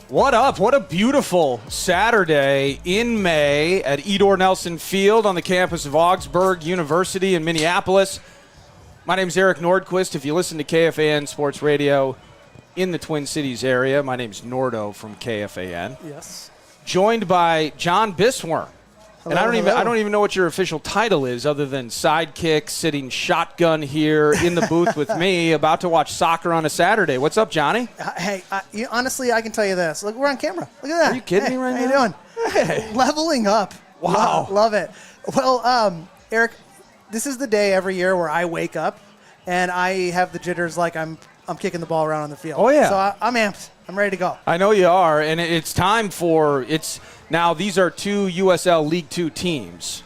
What up? What a beautiful Saturday in May at Edor Nelson Field on the campus of Augsburg University in Minneapolis. My name is Eric Nordquist. If you listen to KFAN Sports Radio in the Twin Cities area, my name is Nordo from KFAN. Yes. Joined by John Bisworm. Hello, And I don't even know what your official title is other than sidekick, sitting shotgun here in the booth with me, about to watch soccer on a Saturday. What's up, Johnny? Hey, honestly, I can tell you this. Look, we're on camera. Look at that. Are you kidding me right now? How you doing? Hey. Leveling up. Wow. Love it. Well, Eric, this is the day every year where I wake up and I have the jitters like I'm kicking the ball around on the field. Oh, yeah. So I'm amped. I'm ready to go. I know you are, and it's time for now these are two USL League Two teams,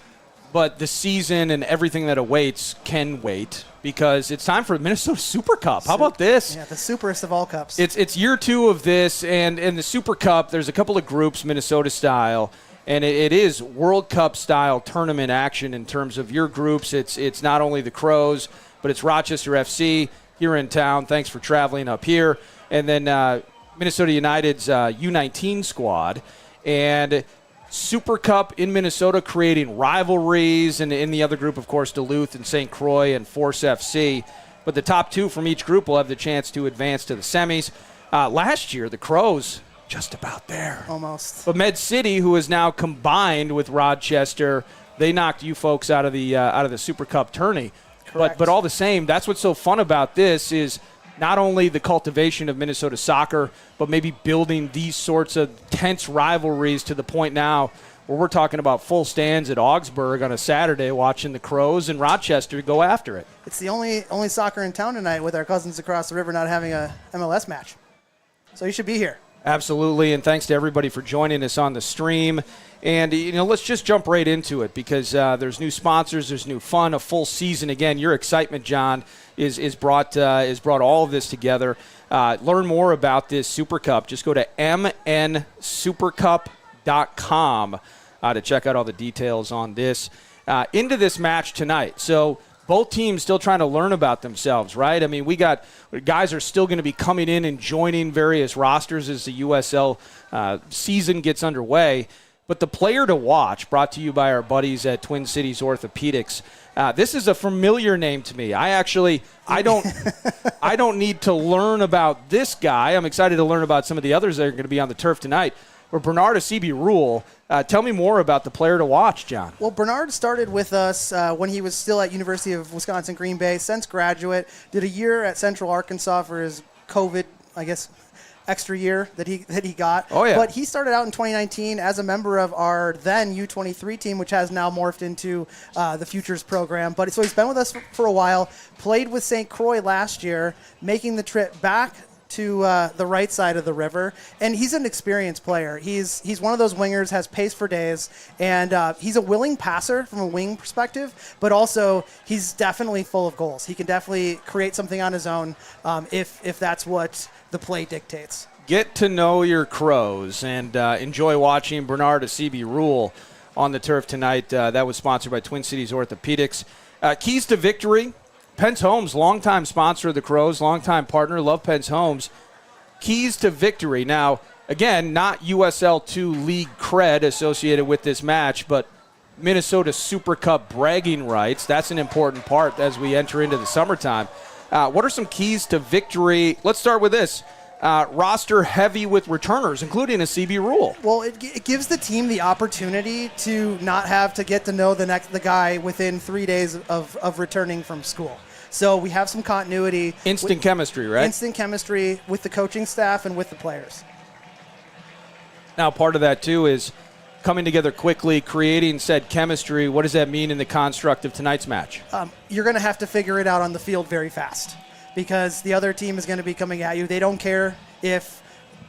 but the season and everything that awaits can wait because it's time for Minnesota Super Cup. How about this? Yeah, the superest of all cups. It's year two of this, and in the Super Cup, there's a couple of groups Minnesota style, and it is World Cup style tournament action in terms of your groups. It's not only the Crows, but it's Rochester FC here in town. Thanks for traveling up here, and then Minnesota United's U19 squad. And Super Cup in Minnesota creating rivalries. And in the other group, of course, Duluth and St. Croix and Force FC. But the top two from each group will have the chance to advance to the semis. Last year, the Crows just about there. Almost. But Med City, who is now combined with Rochester, they knocked you folks out of the Super Cup tourney. Correct. But all the same, that's what's so fun about this is not only the cultivation of Minnesota soccer, but maybe building these sorts of tense rivalries to the point now where we're talking about full stands at Augsburg on a Saturday watching the Crows and Rochester go after it. It's the only soccer in town tonight with our cousins across the river not having a MLS match. So you should be here. Absolutely, and thanks to everybody for joining us on the stream. And, let's just jump right into it because there's new sponsors, there's new fun, a full season. Again, your excitement, John, is brought all of this together. Learn more about this Super Cup. Just go to mnsupercup.com to check out all the details on this. Into this match tonight. So both teams still trying to learn about themselves, right? I mean, guys are still going to be coming in and joining various rosters as the USL season gets underway. But the player to watch, brought to you by our buddies at Twin Cities Orthopedics, this is a familiar name to me. I don't need to learn about this guy. I'm excited to learn about some of the others that are going to be on the turf tonight. Or Bernard Asibi-Rule. Tell me more about the player to watch, John. Well, Bernard started with us when he was still at University of Wisconsin-Green Bay, since graduate, did a year at Central Arkansas for his COVID, I guess, extra year that he got. Oh, yeah. But he started out in 2019 as a member of our then U23 team, which has now morphed into the Futures program. But so he's been with us for a while, played with St. Croix last year, making the trip back to the right side of the river, and he's an experienced player. He's one of those wingers, has pace for days, and he's a willing passer from a wing perspective, but also he's definitely full of goals. He can definitely create something on his own if that's what the play dictates. Get to know your Crows and enjoy watching Bernard Asibi-Rule on the turf tonight. That was sponsored by Twin Cities Orthopedics. Keys to victory. Pence Homes, longtime sponsor of the Crows, longtime partner, love Pence Homes. Keys to victory. Now, again, not USL 2 league cred associated with this match, but Minnesota Super Cup bragging rights. That's an important part as we enter into the summertime. What are some keys to victory? Let's start with this. Roster heavy with returners, including Asibi-Rule. Well, it gives the team the opportunity to not have to get to know the guy within 3 days of returning from school. So we have some continuity. Instant chemistry, right? Instant chemistry with the coaching staff and with the players. Now, part of that, too, is coming together quickly, creating said chemistry. What does that mean in the construct of tonight's match? You're going to have to figure it out on the field very fast because the other team is going to be coming at you. They don't care if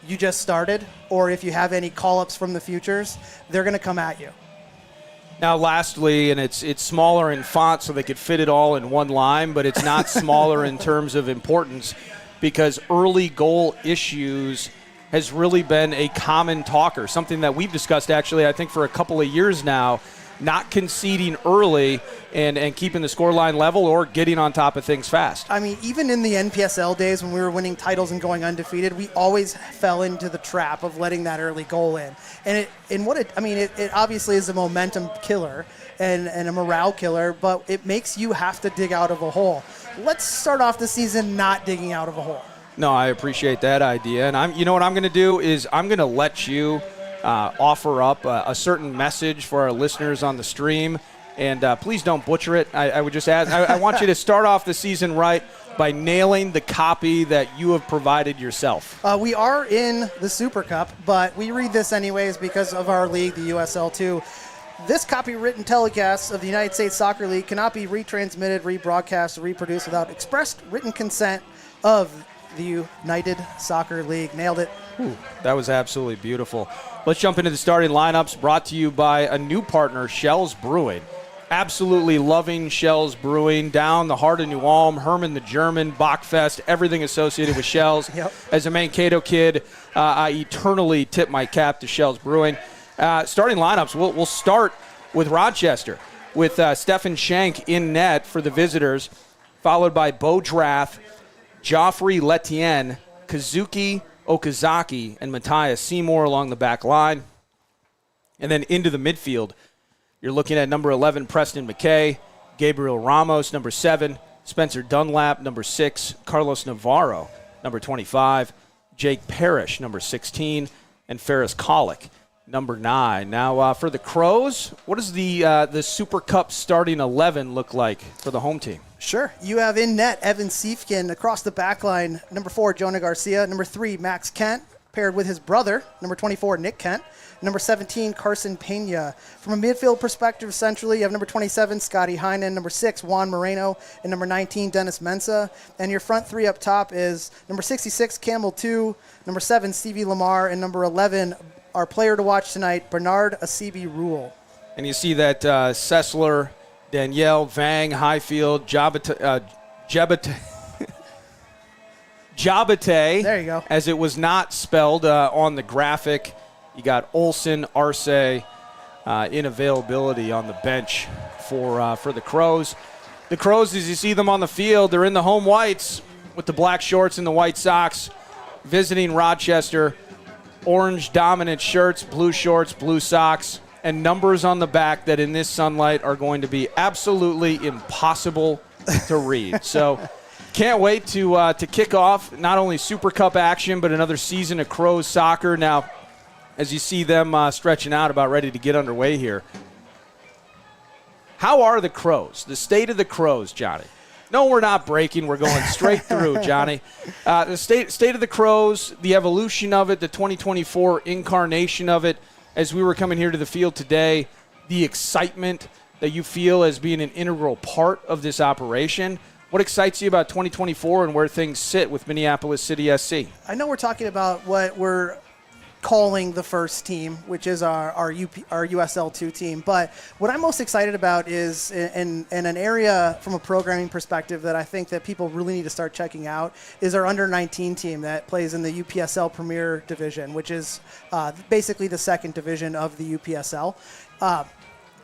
you just started or if you have any call-ups from the futures. They're going to come at you. Now, lastly, and it's smaller in font so they could fit it all in one line, but it's not smaller in terms of importance because early goal issues has really been a common talker, something that we've discussed actually, I think, for a couple of years now, not conceding early and keeping the scoreline level or getting on top of things fast. I mean, even in the NPSL days when we were winning titles and going undefeated, we always fell into the trap of letting that early goal in. And it obviously is a momentum killer and a morale killer, but it makes you have to dig out of a hole. Let's start off the season not digging out of a hole. No, I appreciate that idea. And you know what I'm going to do is I'm going to let you offer up a certain message for our listeners on the stream. And please don't butcher it. I would just ask, I want you to start off the season right by nailing the copy that you have provided yourself. We are in the Super Cup, but we read this anyways because of our league, the USL2. This copywritten telecast of the United States Soccer League cannot be retransmitted, rebroadcast, or reproduced without expressed written consent of the United Soccer League. Nailed it. Ooh, that was absolutely beautiful. Let's jump into the starting lineups, brought to you by a new partner, Schell's Brewing. Absolutely loving Schell's Brewing, down the heart of New Ulm, Herman the German, Bachfest, everything associated with Schell's. Yep. As a Mankato kid, I eternally tip my cap to Schell's Brewing. Starting lineups, we'll start with Rochester, with Stefan Schenk in net for the visitors, followed by Bo Drath, Joffrey Letienne, Kazuki Okazaki, and Matthias Seymour along the back line. And then into the midfield, you're looking at number 11, Preston McKay, Gabriel Ramos, number 7, Spencer Dunlap, number 6, Carlos Navarro, number 25, Jake Parrish, number 16, and Ferris Colick, number 9. Now, for the Crows, what does the Super Cup starting 11 look like for the home team? Sure. You have in net Evan Siefkin, across the back line, number 4, Jonah Garcia, number 3, Max Kent, paired with his brother, number 24, Nick Kent, number 17, Carson Pena. From a midfield perspective, centrally, you have number 27, Scotty Heinen, number 6, Juan Moreno, and number 19, Dennis Mensa. And your front three up top is number 66, Campbell 2, number 7, Stevie Lamar, and number 11, our player to watch tonight, Bernard Asibi Rule. And you see that Sessler, Danielle, Vang, Highfield, Jabate, there you go. As it was not spelled on the graphic. You got Olsen, Arce in availability on the bench for the Crows. The Crows, as you see them on the field, they're in the home whites with the black shorts and the white socks, visiting Rochester. Orange dominant shirts, blue shorts, blue socks, and numbers on the back that in this sunlight are going to be absolutely impossible to read. So can't wait to kick off not only Super Cup action, but another season of Crows soccer. Now, as you see them stretching out, about ready to get underway here, how are the Crows? The state of the Crows, Johnny? No, we're not breaking. We're going straight through, Johnny. The state of the Crows, the evolution of it, the 2024 incarnation of it, as we were coming here to the field today, the excitement that you feel as being an integral part of this operation. What excites you about 2024 and where things sit with Minneapolis City SC? I know we're talking about what we're calling the first team, which is our USL2 team. But what I'm most excited about is in an area from a programming perspective that I think that people really need to start checking out is our under-19 team that plays in the UPSL Premier Division, which is basically the second division of the UPSL.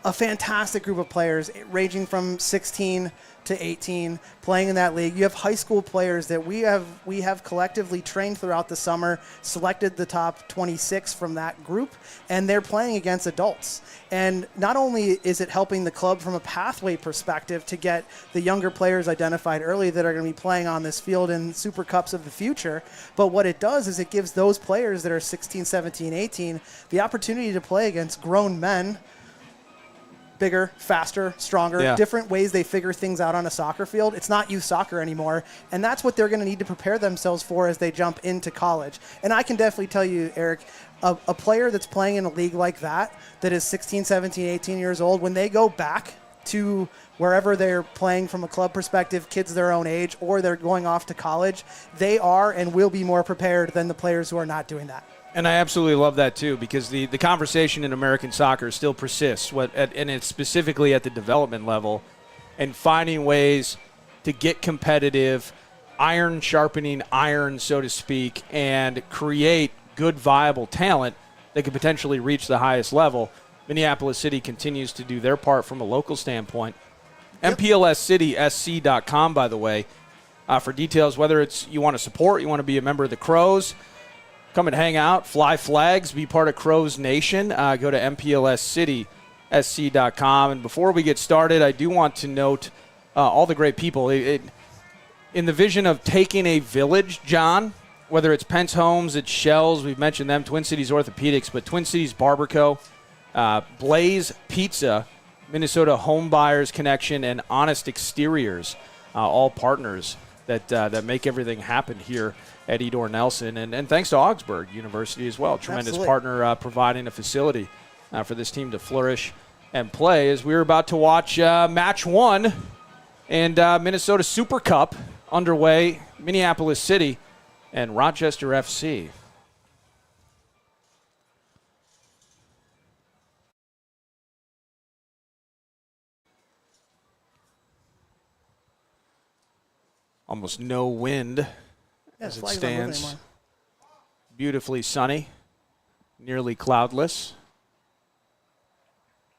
A fantastic group of players ranging from 16 to 18 playing in that league. You have high school players that we have collectively trained throughout the summer, selected the top 26 from that group, and they're playing against adults. And not only is it helping the club from a pathway perspective to get the younger players identified early that are going to be playing on this field in Super Cups of the future, but what it does is it gives those players that are 16, 17, 18 the opportunity to play against grown men, bigger, faster, stronger, different ways they figure things out on a soccer field. It's not youth soccer anymore, and that's what they're going to need to prepare themselves for as they jump into college. And I can definitely tell you, Eric, a player that's playing in a league like that is 16, 17, 18 years old, when they go back to wherever they're playing from a club perspective, kids their own age, or they're going off to college, they are and will be more prepared than the players who are not doing that. And I absolutely love that, too, because the conversation in American soccer still persists, and it's specifically at the development level, and finding ways to get competitive, iron sharpening iron, so to speak, and create good, viable talent that could potentially reach the highest level. Minneapolis City continues to do their part from a local standpoint. Yep. Mpls City SC.com, by the way, for details, whether it's you want to support, you want to be a member of the Crows, come and hang out, fly flags, be part of Crows Nation, go to MPLSCitySC.com. And before we get started, I do want to note all the great people. In the vision of taking a village, John, whether it's Pence Homes, it's Shells, we've mentioned them, Twin Cities Orthopedics, but Twin Cities Barber Co., Blaze Pizza, Minnesota Home Buyers Connection, and Honest Exteriors, all partners that make everything happen here at Edor Nelson. And thanks to Augsburg University as well, tremendous Absolutely. partner providing a facility for this team to flourish and play. As we were about to watch match one and Minnesota Super Cup underway, Minneapolis City and Rochester FC. Almost no wind as it stands. Beautifully sunny, nearly cloudless.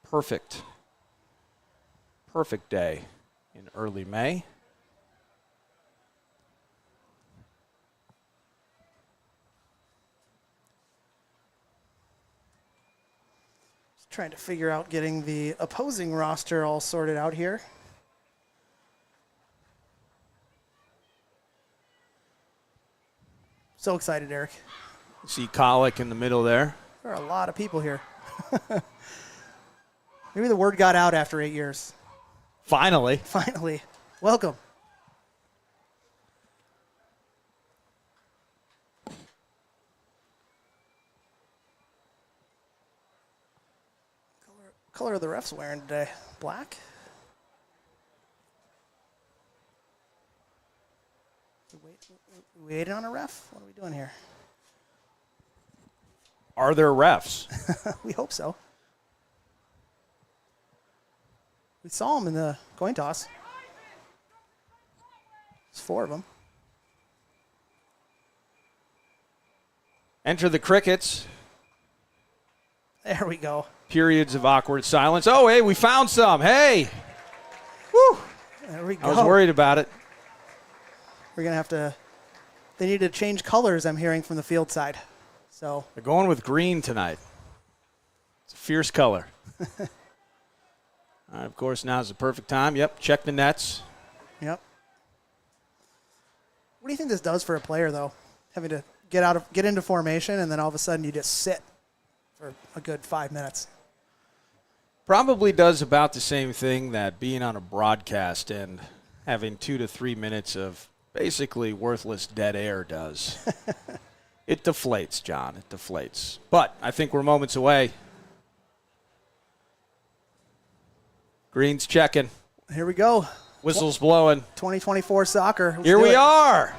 Perfect day in early May. Just trying to figure out getting the opposing roster all sorted out here. So excited, Eric. See Colic in the middle there. There are a lot of people here. Maybe the word got out after 8 years. Finally. Finally. Welcome. Color of the refs wearing today? Black? We waiting on a ref? What are we doing here? Are there refs? We hope so. We saw him in the coin toss. There's 4 of them. Enter the crickets. There we go. Periods of awkward silence. Oh, hey, we found some. Hey. Woo. There we go. I was worried about it. We're going to have to... They need to change colors, I'm hearing, from the field side. So They're going with green tonight. It's a fierce color. All right, of course, now's the perfect time. Yep, check the nets. Yep. What do you think this does for a player, though? Having to get into formation, and then all of a sudden you just sit for a good 5 minutes. Probably does about the same thing that being on a broadcast and having 2 to 3 minutes of basically worthless dead air does. It deflates, John. It deflates. But I think we're moments away. Green's checking. Here we go. Whistle's blowing. 2024 soccer. Let's Here do we it. are.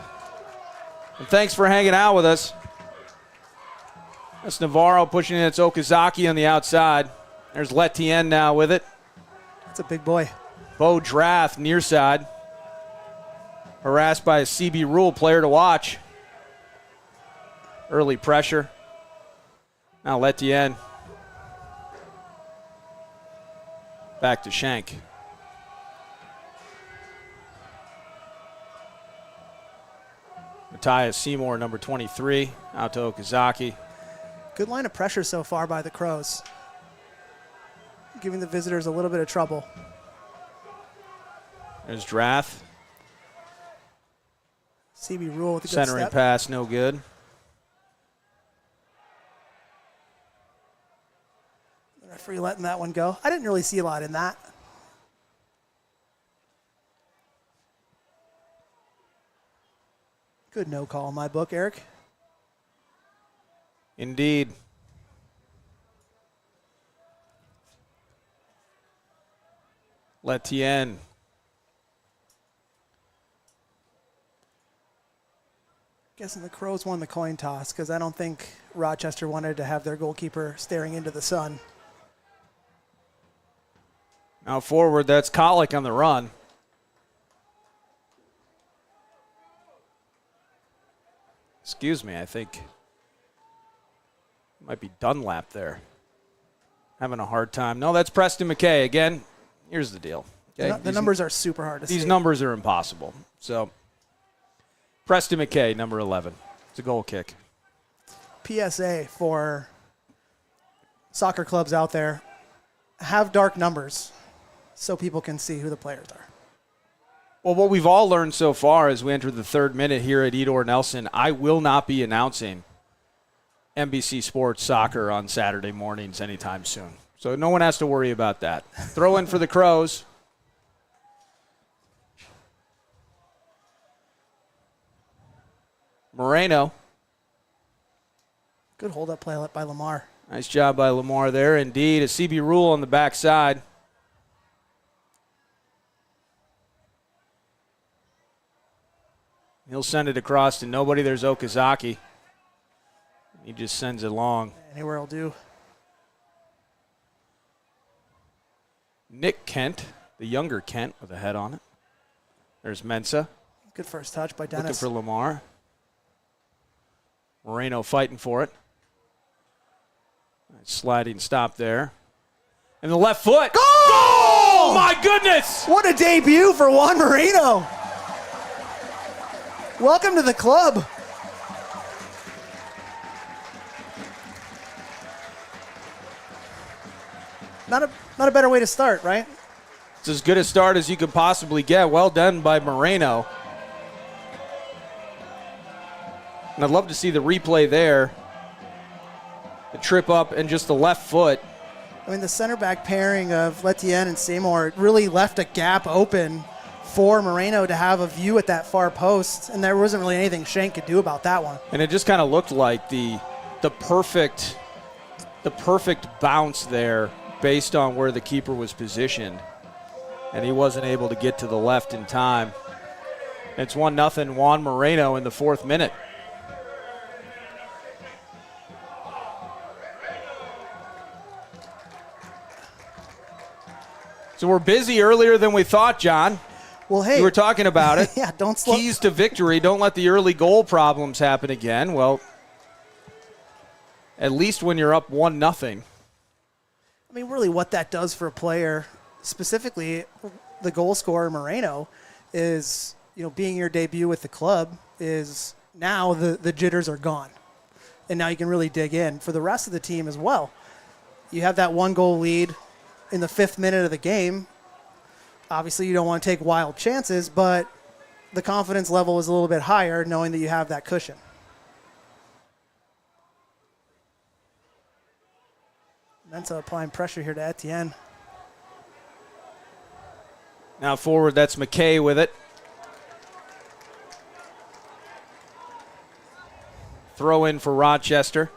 And thanks for hanging out with us. That's Navarro pushing it. It's Okazaki on the outside. There's Letien now with it. That's a big boy. Bo Drath near side. Harassed by a CB Rule player to watch. Early pressure. Now Letien. Back to Shank. Matthias Seymour, number 23, out to Okazaki. Good line of pressure so far by the Crows. Giving the visitors a little bit of trouble. There's Drath. CB Rule with a good Centering step. pass, no good. The referee letting that one go. I didn't really see a lot in that. Good no call in my book, Eric. Indeed. Letien. Guessing the Crows won the coin toss because I don't think Rochester wanted to have their goalkeeper staring into the sun. Now forward, that's Colic on the run. Excuse me, I think Might be Dunlap there. Having a hard time. No, that's Preston McKay. Again, here's the deal. Okay? The numbers are super hard to see. These numbers are impossible. So, Preston McKay, number 11. It's a goal kick. PSA for soccer clubs out there, have dark numbers so people can see who the players are. Well, what we've all learned so far as we enter the third minute here at Edor Nelson, I will not be announcing NBC Sports Soccer on Saturday mornings anytime soon. So no one has to worry about that. Throw in for the Crows. Moreno. Good hold-up play by Lamar. Nice job by Lamar there. Indeed, a CB Rule on the backside. He'll send it across to nobody. There's Okazaki. He just sends it long. Anywhere will do. Nick Kent, the younger Kent, with a head on it. There's Mensah. Good first touch by Dennis. Looking for Lamar. Moreno fighting for it. Nice sliding stop there. And the left foot. Goal! Oh, my goodness! What a debut for Juan Moreno. Welcome to the club. Not a better way to start, right? It's as good a start as you could possibly get. Well done by Moreno. And I'd love to see the replay there. The trip up and just the left foot. I mean, the center back pairing of Letienne and Seymour really left a gap open for Moreno to have a view at that far post, and there wasn't really anything Shank could do about that one. And it just kind of looked like the perfect bounce there based on where the keeper was positioned. And he wasn't able to get to the left in time. It's 1-0 Juan Moreno in the fourth minute. So we're busy earlier than we thought, John. Well, hey. You were talking about it. Yeah, don't slow. Keys to victory. Don't let the early goal problems happen again. Well, at least when you're up 1-0. I mean, really what that does for a player, specifically the goal scorer Moreno, is, being your debut with the club, is now the jitters are gone. And now you can really dig in. For the rest of the team as well, you have that 1-goal lead in the 5th minute of the game. Obviously, you don't want to take wild chances, but the confidence level is a little bit higher knowing that you have that cushion. Mensah applying pressure here to Etienne. Now forward, that's McKay with it. Throw in for Rochester.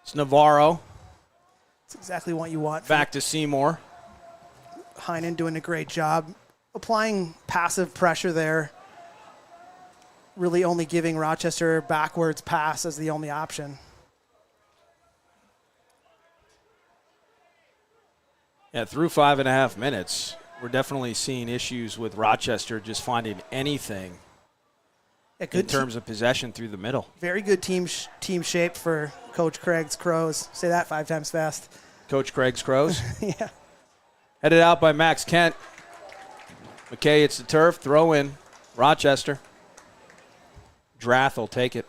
It's Navarro. That's exactly what you want. Back to Seymour. Heinen doing a great job applying passive pressure there, really only giving Rochester backwards pass as the only option. Yeah, through 5.5 minutes, we're definitely seeing issues with Rochester just finding anything in terms of possession through the middle. Very good team shape for Coach Craig's Crows. Say that 5 times fast. Coach Craig's Crows. Yeah. Headed out by Max Kent. McKay, it's the turf. Throw in. Rochester. Drath will take it.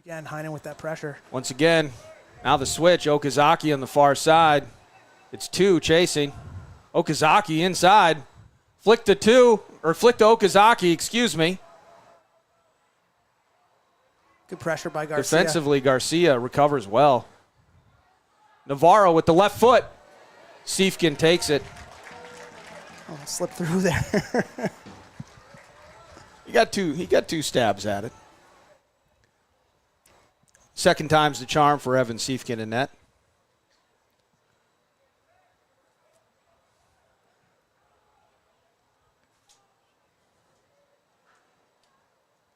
Again, Heinen with that pressure. Once again, now the switch. Okazaki on the far side. It's 2 chasing. Okazaki inside. Flick to Okazaki, excuse me. Good pressure by Garcia. Defensively, Garcia recovers well. Navarro with the left foot. Siefkin takes it. Oh, slipped through there. He got two stabs at it. Second time's the charm for Evan Siefkin in net.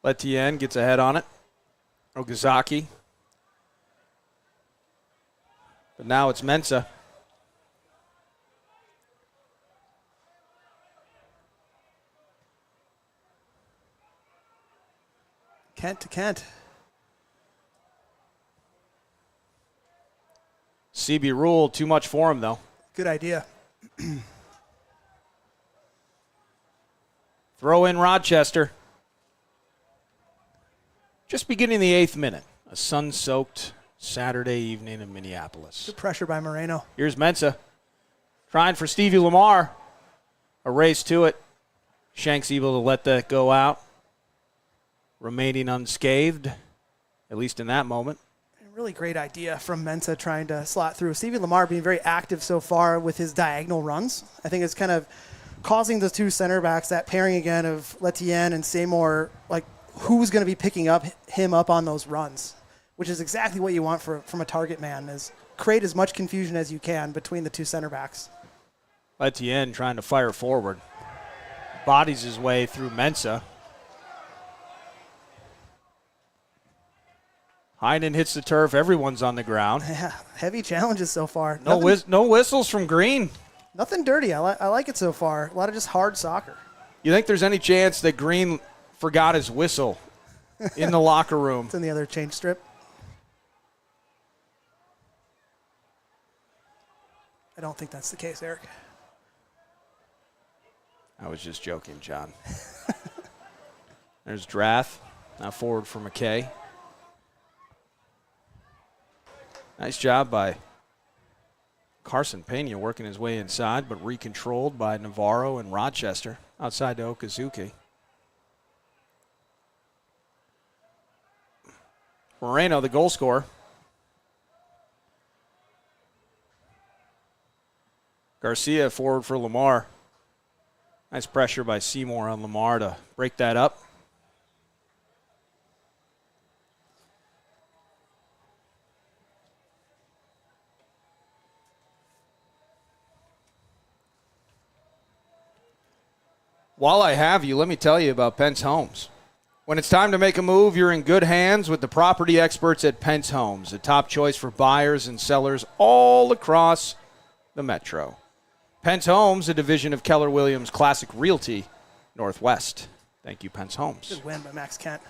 Letienne gets a head on it. Okazaki. But now it's Mensa. Kent to Kent. CB rule, too much for him, though. Good idea. Throw in Rochester. Just beginning the 8th minute. A sun-soaked Saturday evening in Minneapolis. Good pressure by Moreno. Here's Mensa. Trying for Stevie Lamar. A race to it. Shank's able to let that go out. Remaining unscathed, at least in that moment. Really great idea from Mensa trying to slot through. Stevie Lamar being very active so far with his diagonal runs. I think it's kind of causing the two center backs, that pairing again of Letienne and Seymour, like who's going to be picking him up on those runs, which is exactly what you want from a target man, is create as much confusion as you can between the two center backs. Letienne trying to fire forward. Bodies his way through Mensa. Heinen hits the turf. Everyone's on the ground. Yeah, heavy challenges so far. No whistles from Green. Nothing dirty. I like it so far. A lot of just hard soccer. You think there's any chance that Green forgot his whistle in the locker room? It's in the other change strip. I don't think that's the case, Eric. I was just joking, John. There's Drath. Now forward for McKay. Nice job by Carson Pena working his way inside, but recontrolled by Navarro and Rochester outside to Okazuki. Moreno, the goal scorer. Garcia forward for Lamar. Nice pressure by Seymour on Lamar to break that up. While I have you, let me tell you about Pence Homes. When it's time to make a move, you're in good hands with the property experts at Pence Homes, a top choice for buyers and sellers all across the metro. Pence Homes, a division of Keller Williams Classic Realty Northwest. Thank you, Pence Homes. Good win by Max Kent.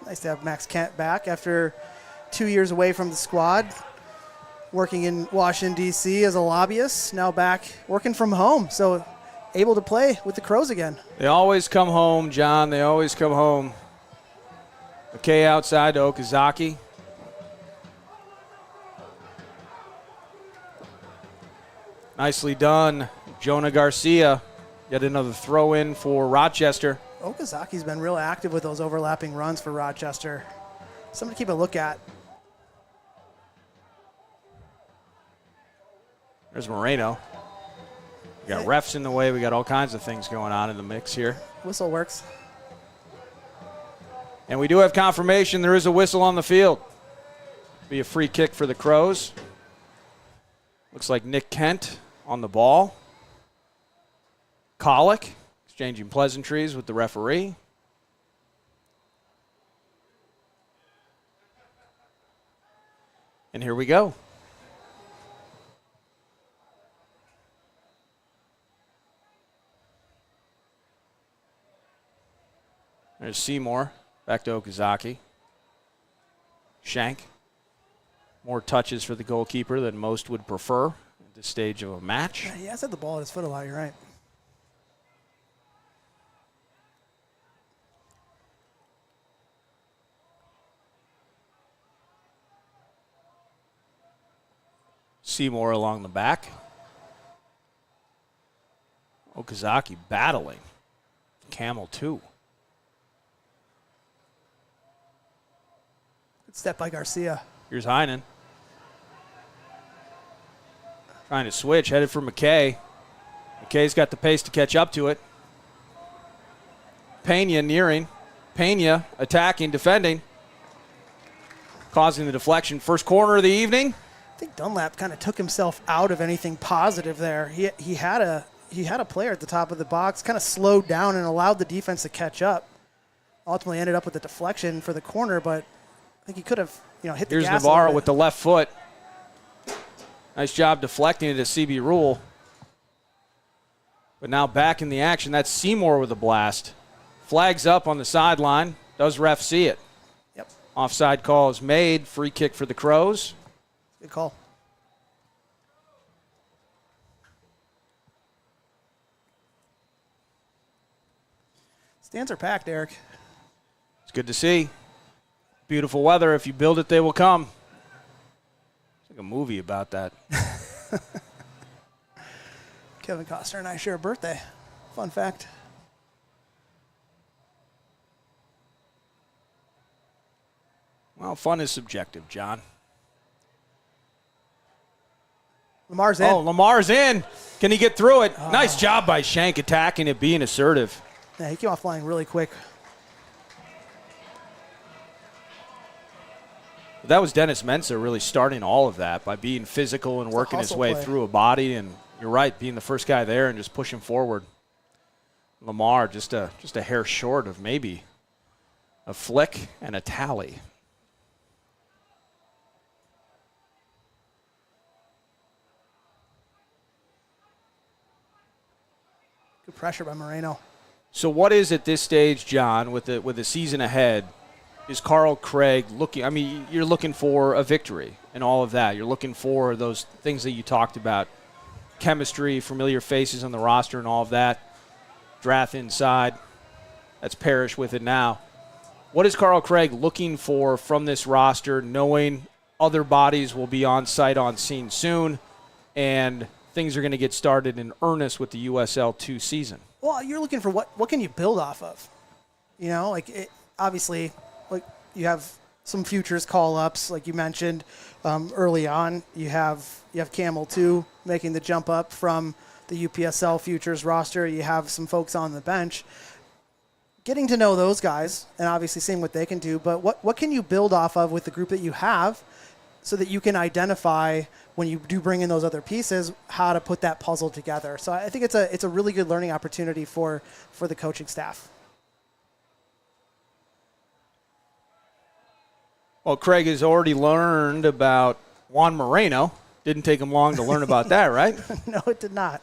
Nice to have Max Kent back after 2 years away from the squad. Working in Washington, D.C. as a lobbyist, now back working from home, so able to play with the Crows again. They always come home, John. They always come home. McKay outside to Okazaki. Nicely done. Jonah Garcia, yet another throw-in for Rochester. Okazaki's been real active with those overlapping runs for Rochester. Something to keep a look at. There's Moreno. We got refs in the way. We got all kinds of things going on in the mix here. Whistle works. And we do have confirmation there is a whistle on the field. Be a free kick for the Crows. Looks like Nick Kent on the ball. Colick exchanging pleasantries with the referee. And here we go. There's Seymour, back to Okazaki. Shank. More touches for the goalkeeper than most would prefer at this stage of a match. Yeah, he has had the ball at his foot a lot, you're right. Seymour along the back. Okazaki battling. Camel 2. Good step by Garcia. Here's Heinen. Trying to switch, headed for McKay. McKay's got the pace to catch up to it. Pena nearing. Pena attacking, defending. Causing the deflection. First corner of the evening. I think Dunlap kind of took himself out of anything positive there. He had a player at the top of the box, kind of slowed down and allowed the defense to catch up. ultimately ended up with the deflection for the corner, but I think he could have, hit the Here's gas. Navarro with the left foot. Nice job deflecting it to CB Rule. But now back in the action. That's Seymour with a blast. Flags up on the sideline. Does ref see it? Yep. Offside call is made. Free kick for the Crows. Good call. Stands are packed, Eric. It's good to see. Beautiful weather. If you build it, they will come. It's like a movie about that. Kevin Costner and I share a birthday. Fun fact. Well, fun is subjective, John. Lamar's in. Oh, Lamar's in. Can he get through it? Nice job by Shank attacking it, being assertive. Yeah, he came off flying really quick. That was Dennis Mensah really starting all of that by being physical and working his way through a body. And you're right, being the first guy there and just pushing forward. Lamar just a hair short of maybe a flick and a tally. Good pressure by Moreno. So what is at this stage, John, with the season ahead, is Carl Craig looking? I mean, you're looking for a victory and all of that. You're looking for those things that you talked about, chemistry, familiar faces on the roster and all of that. Draft inside. That's Parrish with it now. What is Carl Craig looking for from this roster, knowing other bodies will be on site on scene soon, and things are going to get started in earnest with the USL 2 season? Well, you're looking for what can you build off of? Obviously, like you have some futures call-ups, like you mentioned early on. You have Camel 2 making the jump up from the UPSL futures roster. You have some folks on the bench. Getting to know those guys and obviously seeing what they can do, but what can you build off of with the group that you have so that you can identify when you do bring in those other pieces, how to put that puzzle together. So I think it's a really good learning opportunity for the coaching staff. Well, Craig has already learned about Juan Moreno. Didn't take him long to learn about that, right? No, it did not.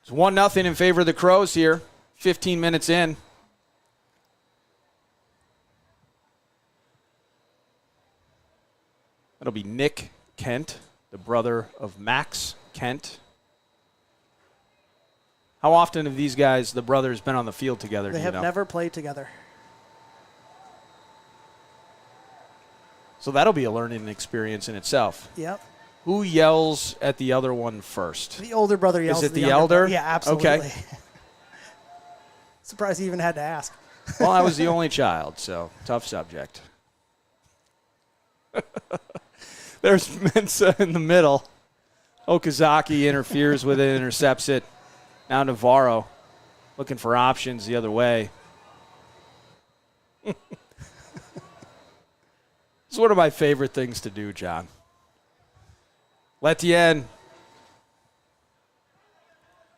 It's 1-0 in favor of the Crows here, 15 minutes in. That'll be Nick Kent, the brother of Max Kent. How often have these guys, the brothers, been on the field together? They have never played together. So that'll be a learning experience in itself. Yep. Who yells at the other one first? The older brother yells at at the younger elder? brother. Yeah, absolutely. Okay. Surprised he even had to ask. Well, I was the only child, so tough subject. There's Mensah in the middle. Okazaki interferes with it, intercepts it. Now Navarro looking for options the other way. It's one of my favorite things to do, John. Letien.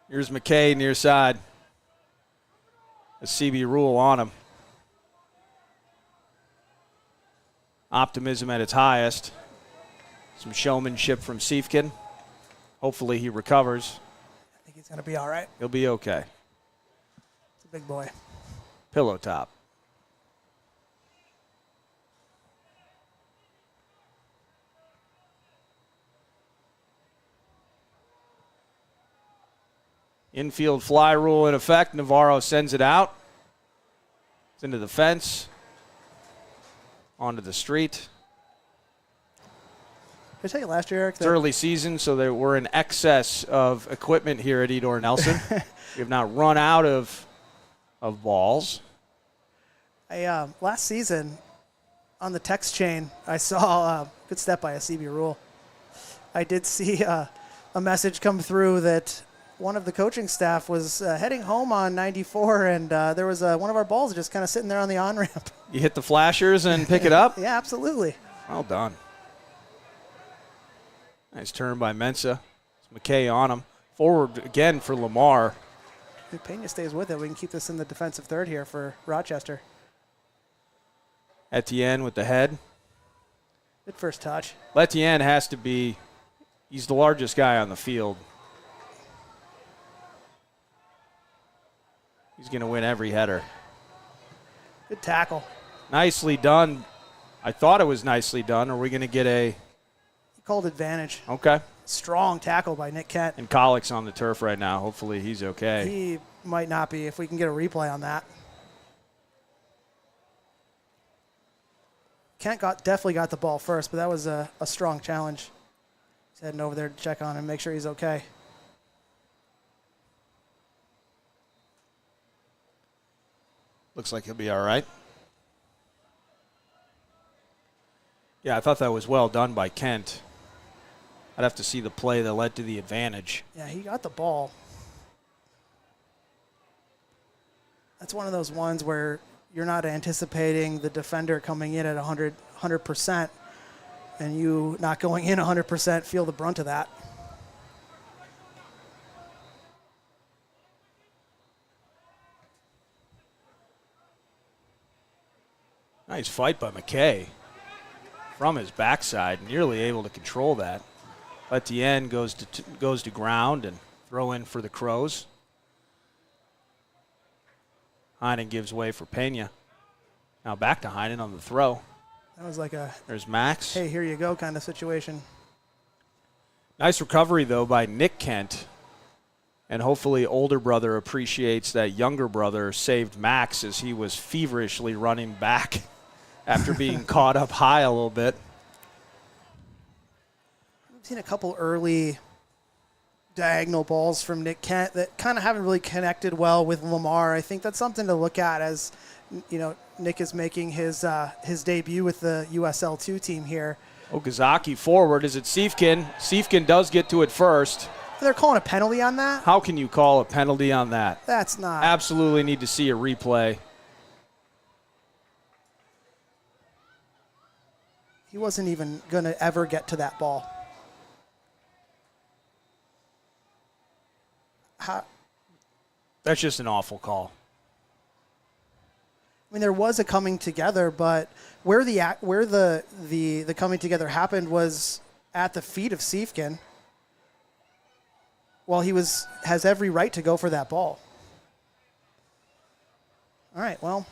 Here's McKay near side. A CB Rule on him. Optimism at its highest. Some showmanship from Siefkin. Hopefully he recovers. I think he's going to be all right. He'll be okay. It's a big boy. Pillow top. Infield fly rule in effect. Navarro sends it out. It's into the fence. Onto the street. Did I tell you last year, Eric? It's early season, so we're in excess of equipment here at Edor Nelson. We have not run out of balls. Last season, on the text chain, I saw a good step by a CB Rule. I did see a message come through that one of the coaching staff was heading home on 94, and there was one of our balls just kind of sitting there on the on-ramp. You hit the flashers and pick it up? Yeah, absolutely. Well done. Nice turn by Mensah. It's McKay on him. Forward again for Lamar. If Pena stays with it, we can keep this in the defensive third here for Rochester. Etienne with the head. Good first touch. Etienne has to be, he's the largest guy on the field. He's going to win every header. Good tackle. Nicely done. I thought it was nicely done. Are we going to get a... He called advantage. Okay. Strong tackle by Nick Kent. And Collick's on the turf right now. Hopefully he's okay. He might not be if we can get a replay on that. Kent definitely got the ball first, but that was a strong challenge. He's heading over there to check on him, make sure he's okay. Looks like he'll be all right. Yeah, I thought that was well done by Kent. I'd have to see the play that led to the advantage. Yeah, he got the ball. That's one of those ones where you're not anticipating the defender coming in at 100%, and you not going in 100% feel the brunt of that. Nice fight by McKay from his backside, nearly able to control that. Etienne goes to ground and throw in for the Crows. Heinen gives way for Pena. Now back to Heinen on the throw. That was like a, there's Max. hey, here you go kind of situation. Nice recovery, though, by Nick Kent. And hopefully older brother appreciates that younger brother saved Max as he was feverishly running back after being caught up high a little bit. I've seen a couple early diagonal balls from Nick Kent that kind of haven't really connected well with Lamar. I think that's something to look at as, you know, Nick is making his debut with the USL2 team here. Okazaki forward. Is it Siefkin? Siefkin does get to it first. They're calling a penalty on that? How can you call a penalty on that? That's not. Absolutely need to see a replay. He wasn't even going to ever get to that ball. That's just an awful call. I mean, there was a coming together, but where the coming together happened was at the feet of Siefkin. Well, he has every right to go for that ball. All right, well.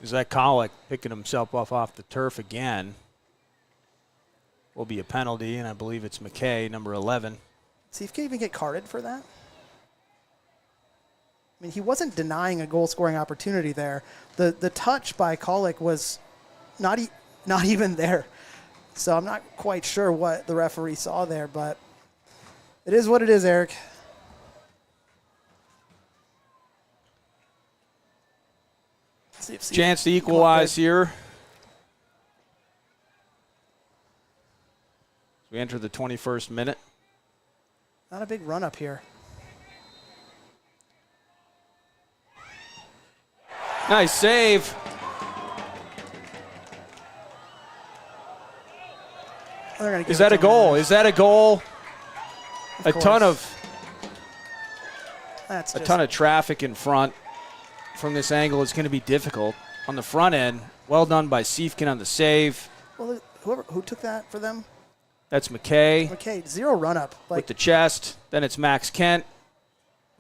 Is that Collick picking himself off the turf again? Will be a penalty, and I believe it's McKay, number 11. Siefkin even get carded for that? I mean, he wasn't denying a goal-scoring opportunity there. The touch by Collick was not even there. So I'm not quite sure what the referee saw there, but it is what it is, Eric. Chance to equalize here. We enter the 21st minute. Not a big run up here. Nice save. Is that a goal? Is that a goal? A ton of traffic in front. From this angle, it's going to be difficult. On the front end, well done by Siefkin on the save. Well, who took that for them? That's McKay. McKay, zero run up. With the chest. Then it's Max Kent.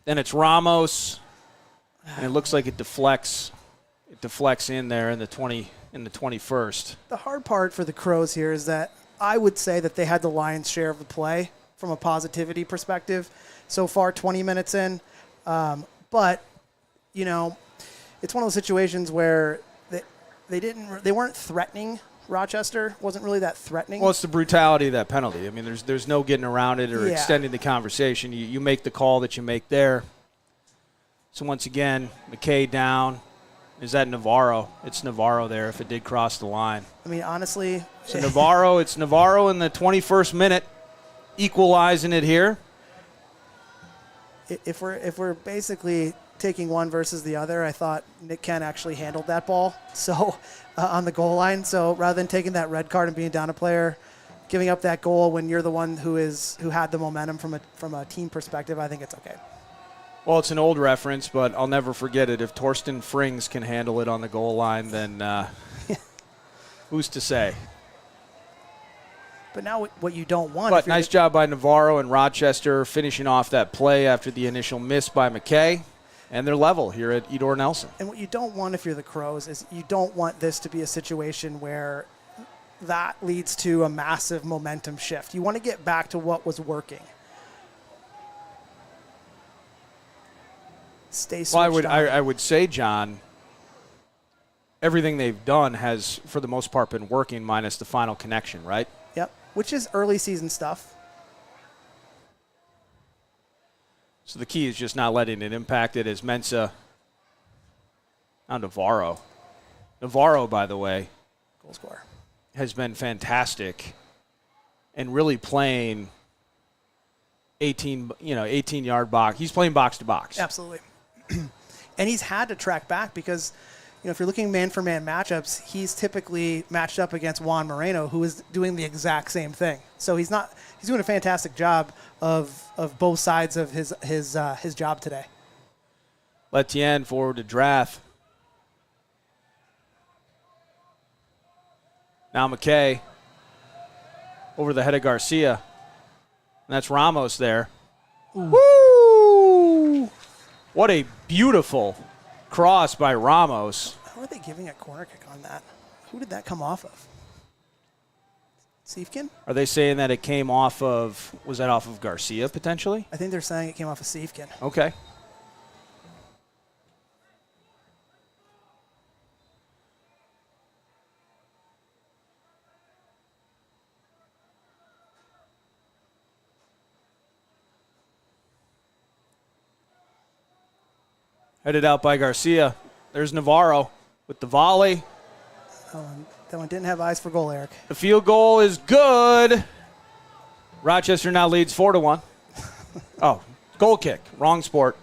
Then it's Ramos. And it looks like it deflects. It deflects in there in the 21st. The hard part for the Crows here is that I would say that they had the lion's share of the play from a positivity perspective. So far, 20 minutes in. But, you know, it's one of those situations where they weren't threatening. Rochester wasn't really that threatening. Well, it's the brutality of that penalty. I mean, there's no getting around it or extending the conversation. You make the call that you make there. So once again, McKay down. Is that Navarro? It's Navarro there if it did cross the line. I mean, honestly. So it's Navarro in the 21st minute, equalizing it here. If we're basically taking one versus the other, I thought Nick Kent actually handled that ball on the goal line. So rather than taking that red card and being down a player, giving up that goal when you're the one who had the momentum from a team perspective, I think it's okay. Well, it's an old reference, but I'll never forget it. If Torsten Frings can handle it on the goal line, then who's to say? But now what you don't want... But nice job by Navarro and Rochester finishing off that play after the initial miss by McKay. And they're level here at Edor Nelson. And what you don't want if you're the Crows is you don't want this to be a situation where that leads to a massive momentum shift. You want to get back to what was working. Stay switched on. I would say, John, everything they've done has, for the most part, been working minus the final connection, right? Yep, which is early season stuff. So the key is just not letting it impact it as Mensah. Now Navarro. Navarro, by the way, Goal scorer, has been fantastic and really playing 18-yard box. He's playing box to box. Absolutely. And he's had to track back because, if you're looking man-for-man matchups, he's typically matched up against Juan Moreno, who is doing the exact same thing. So he's doing a fantastic job of both sides of his job today. Letienne forward to Drath. Now McKay over the head of Garcia. And that's Ramos there. Ooh. Woo! What a beautiful cross by Ramos. How are they giving a corner kick on that? Who did that come off of? Siefkin? Are they saying that it came off of, was that off of Garcia potentially? I think they're saying it came off of Siefkin. Okay. Headed out by Garcia. There's Navarro with the volley. That one didn't have eyes for goal, Eric. The field goal is good. Rochester now leads 4-1. Oh, goal kick. Wrong sport.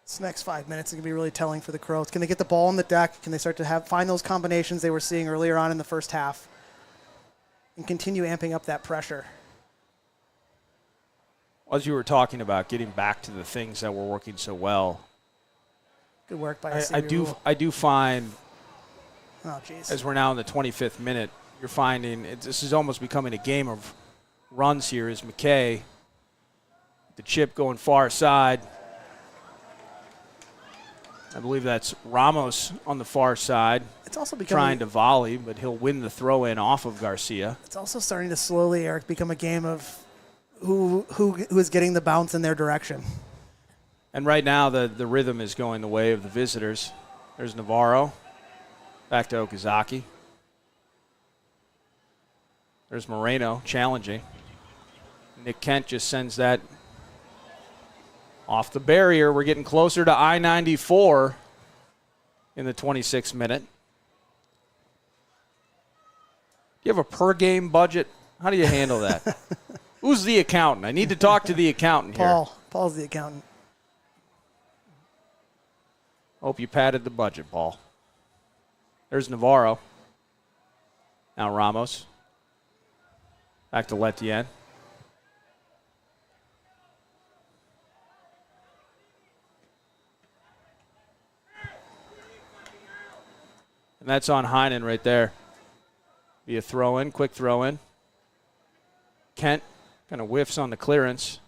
This next 5 minutes is going to be really telling for the Crows. Can they get the ball on the deck? Can they start to find those combinations they were seeing earlier on in the first half? And continue amping up that pressure. As you were talking about getting back to the things that were working so well, Good work by I do find, oh, geez. as we're now in the 25th minute, you're finding this is almost becoming a game of runs here as McKay, the chip going far side. I believe that's Ramos on the far side. It's also trying to volley, but he'll win the throw-in off of Garcia. It's also starting to slowly, Eric, become a game of who is getting the bounce in their direction. And right now the rhythm is going the way of the visitors. There's Navarro. Back to Okazaki. There's Moreno challenging. Nick Kent just sends that off the barrier. We're getting closer to I-94 in the 26th minute. You have a per-game budget? How do you handle that? Who's the accountant? I need to talk to the accountant here. Paul's the accountant. Hope you padded the budget, Paul. There's Navarro. Now Ramos. Back to Letienne. And that's on Heinen right there. Be a throw-in, quick throw-in. Kent kind of whiffs on the clearance.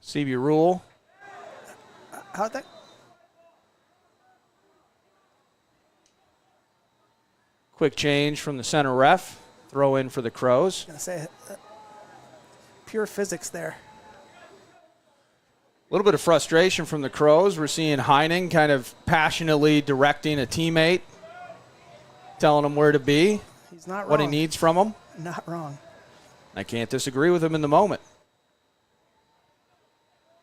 Seaview Rule. How'd that? Quick change from the center ref. Throw in for the Crows. I was going to say, pure physics there. A little bit of frustration from the Crows. We're seeing Heinen kind of passionately directing a teammate, telling him where to be, He's not wrong. what he needs from him. Not wrong. I can't disagree with him in the moment.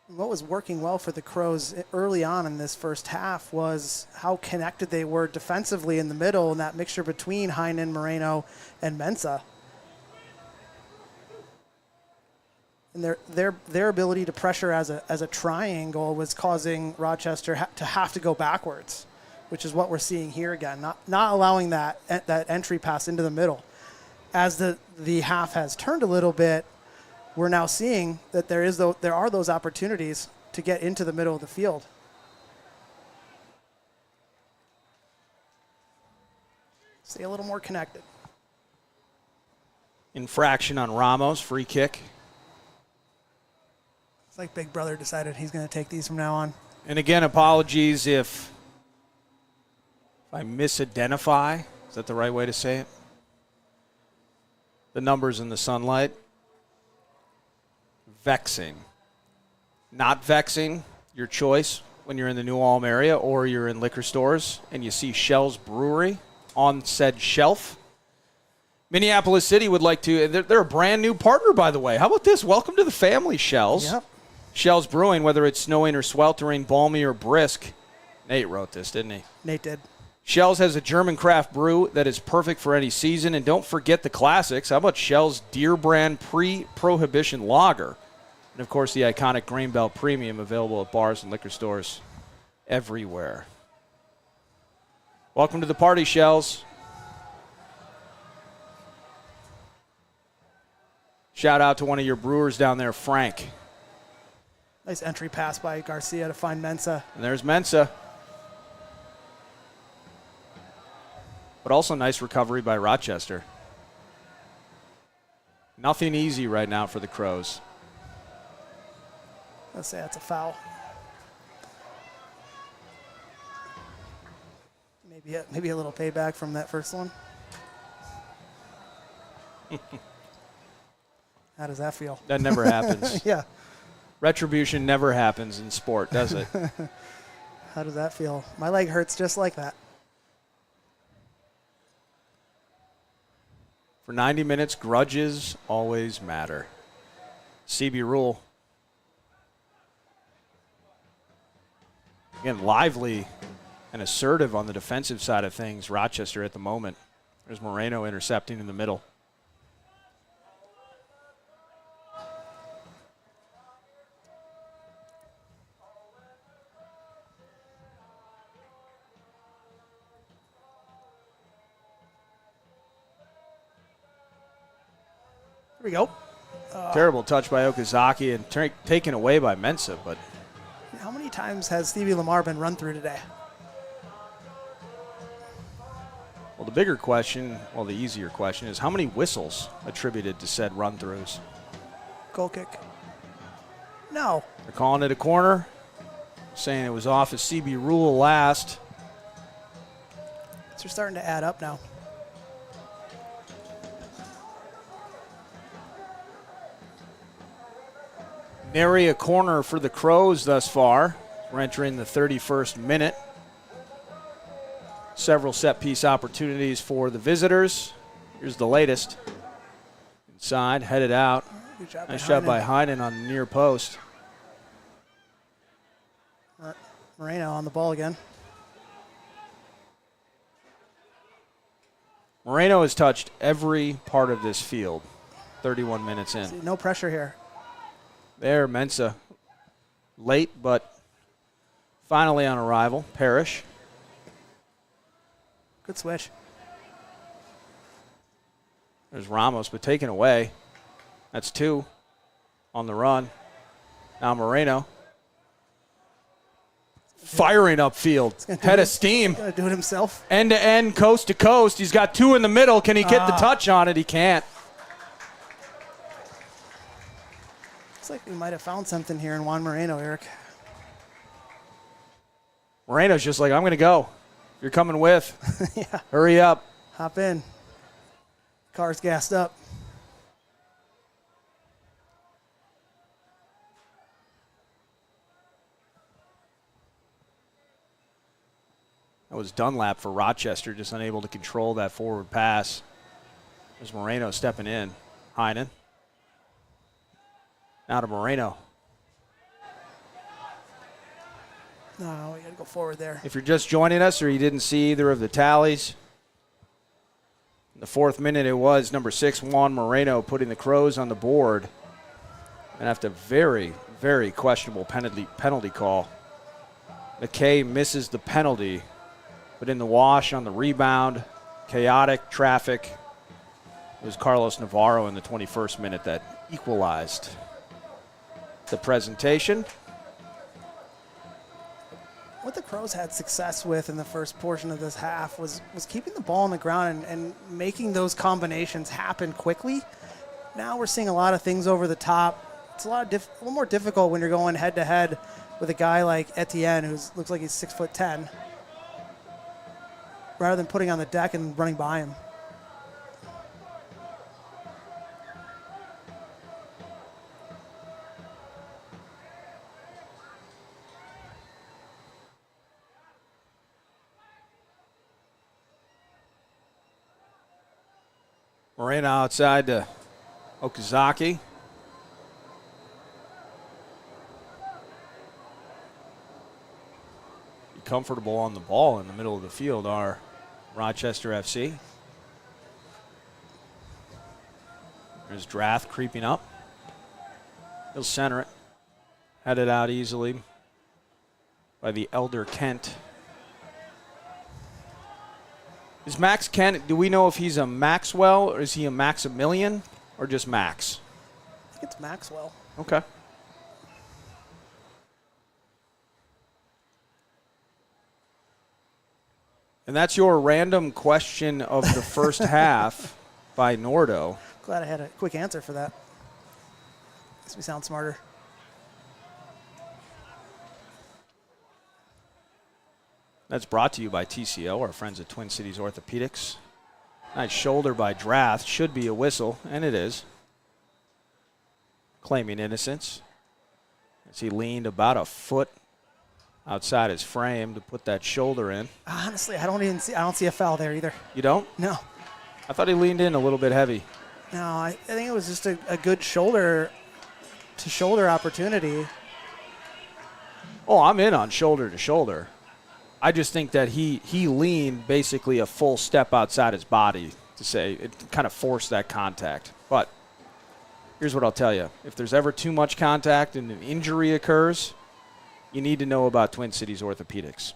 What was working well for the Crows early on in this first half was how connected they were defensively in the middle and that mixture between Heinen, Moreno, and Mensah. And their ability to pressure as a triangle was causing Rochester to have to go backwards, which is what we're seeing here again. Not allowing that entry pass into the middle. As the half has turned a little bit, we're now seeing that there are those opportunities to get into the middle of the field. Stay a little more connected. Infraction on Ramos, free kick. It's like Big Brother decided he's going to take these from now on. And again, apologies if I misidentify. Is that the right way to say it? The numbers in the sunlight. Vexing. Not vexing, your choice when you're in the New Ulm area or you're in liquor stores and you see Shell's Brewery on said shelf. Minneapolis City would like to, they're a brand new partner, by the way. How about this? Welcome to the family, Shells. Yep. Shells Brewing, whether it's snowing or sweltering, balmy or brisk. Nate wrote this, didn't he? Nate did. Shells has a German craft brew that is perfect for any season. And don't forget the classics. How about Shell's Deer Brand Pre-Prohibition Lager? And, of course, the iconic Greenbelt Premium available at bars and liquor stores everywhere. Welcome to the party, Shells. Shout out to one of your brewers down there, Frank. Nice entry pass by Garcia to find Mensah. And there's Mensah. But also nice recovery by Rochester. Nothing easy right now for the Crows. Let's say that's a foul. Maybe a little payback from that first one. How does that feel? That never happens. Yeah. Retribution never happens in sport, does it? How does that feel? My leg hurts just like that. For 90 minutes, grudges always matter. CB rule. Again, lively and assertive on the defensive side of things, Rochester at the moment. There's Moreno intercepting in the middle. Here we go. Terrible touch by Okazaki and taken away by Mensah, but How many times has Stevie Lamar been run through today? well, the bigger question, well, the easier question is how many whistles attributed to said run-throughs? Goal kick. No. They're calling it a corner, saying it was off as CB rule last. They're starting to add up now. Nary a corner for the Crows thus far. We're entering the 31st minute. Several set-piece opportunities for the visitors. Here's the latest. Inside, headed out. Good job. Nice job by Heinen on the near post. Moreno on the ball again. Moreno has touched every part of this field. 31 minutes in. See, no pressure here. There, Mensah. Late, but finally on arrival. Parrish. Good switch. There's Ramos, but taken away. That's two on the run. Now Moreno. Firing upfield. Head of steam. He's going to do it himself. End to end, coast to coast. He's got two in the middle. Can he get the touch on it? He can't. Looks like we might have found something here in Juan Moreno, Eric. Moreno's just like, I'm going to go. You're coming with. Yeah. Hurry up. Hop in. Car's gassed up. That was Dunlap for Rochester, just unable to control that forward pass. There's Moreno stepping in. Heinen. Now to Moreno. No, we got to go forward there. If you're just joining us or you didn't see either of the tallies, in the fourth minute it was number 6, Juan Moreno, putting the Crows on the board. And after a very, very questionable penalty call, McKay misses the penalty, but in the wash on the rebound, chaotic traffic, it was Carlos Navarro in the 21st minute that equalized the presentation. What the Crows had success with in the first portion of this half was keeping the ball on the ground and making those combinations happen quickly. Now we're seeing a lot of things over the top. It's a little more difficult when you're going head-to-head with a guy like Etienne, who looks like he's 6'10", rather than putting on the deck and running by him. Moreno outside to Okazaki. Be comfortable on the ball in the middle of the field are Rochester FC. There's Drath creeping up. He'll center it. Headed out easily by the elder Kent. Is Max Kent, do we know if he's a Maxwell or is he a Maximilian or just Max? I think it's Maxwell. Okay. And that's your random question of the first half by Nordo. Glad I had a quick answer for that. Makes me sound smarter. That's brought to you by TCO, our friends at Twin Cities Orthopedics. Nice shoulder by Drath. Should be a whistle, and it is. Claiming innocence as he leaned about a foot outside his frame to put that shoulder in. Honestly, I don't see a foul there either. You don't? No. I thought he leaned in a little bit heavy. No, I think it was just a good shoulder-to-shoulder opportunity. Oh, I'm in on shoulder to shoulder. I just think that he leaned basically a full step outside his body to say it kind of forced that contact. But here's what I'll tell you. If there's ever too much contact and an injury occurs, you need to know about Twin Cities Orthopedics.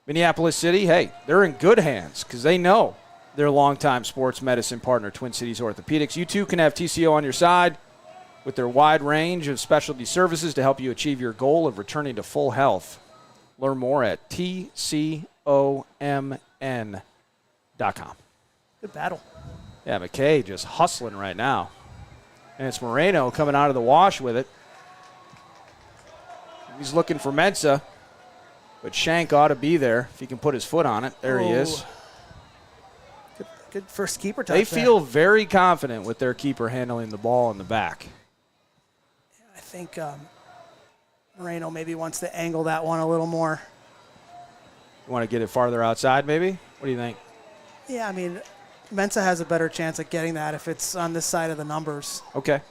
Minneapolis City, hey, they're in good hands because they know their longtime sports medicine partner, Twin Cities Orthopedics. You too can have TCO on your side with their wide range of specialty services to help you achieve your goal of returning to full health. Learn more at tcomn.com. Good battle. Yeah, McKay just hustling right now. And it's Moreno coming out of the wash with it. He's looking for Mensah, but Shank ought to be there if he can put his foot on it. There he is. Good first keeper touch. They feel very confident with their keeper handling the ball in the back. I think Moreno maybe wants to angle that one a little more. You want to get it farther outside maybe? What do you think? Yeah, I mean, Mensah has a better chance at getting that if it's on this side of the numbers. Okay.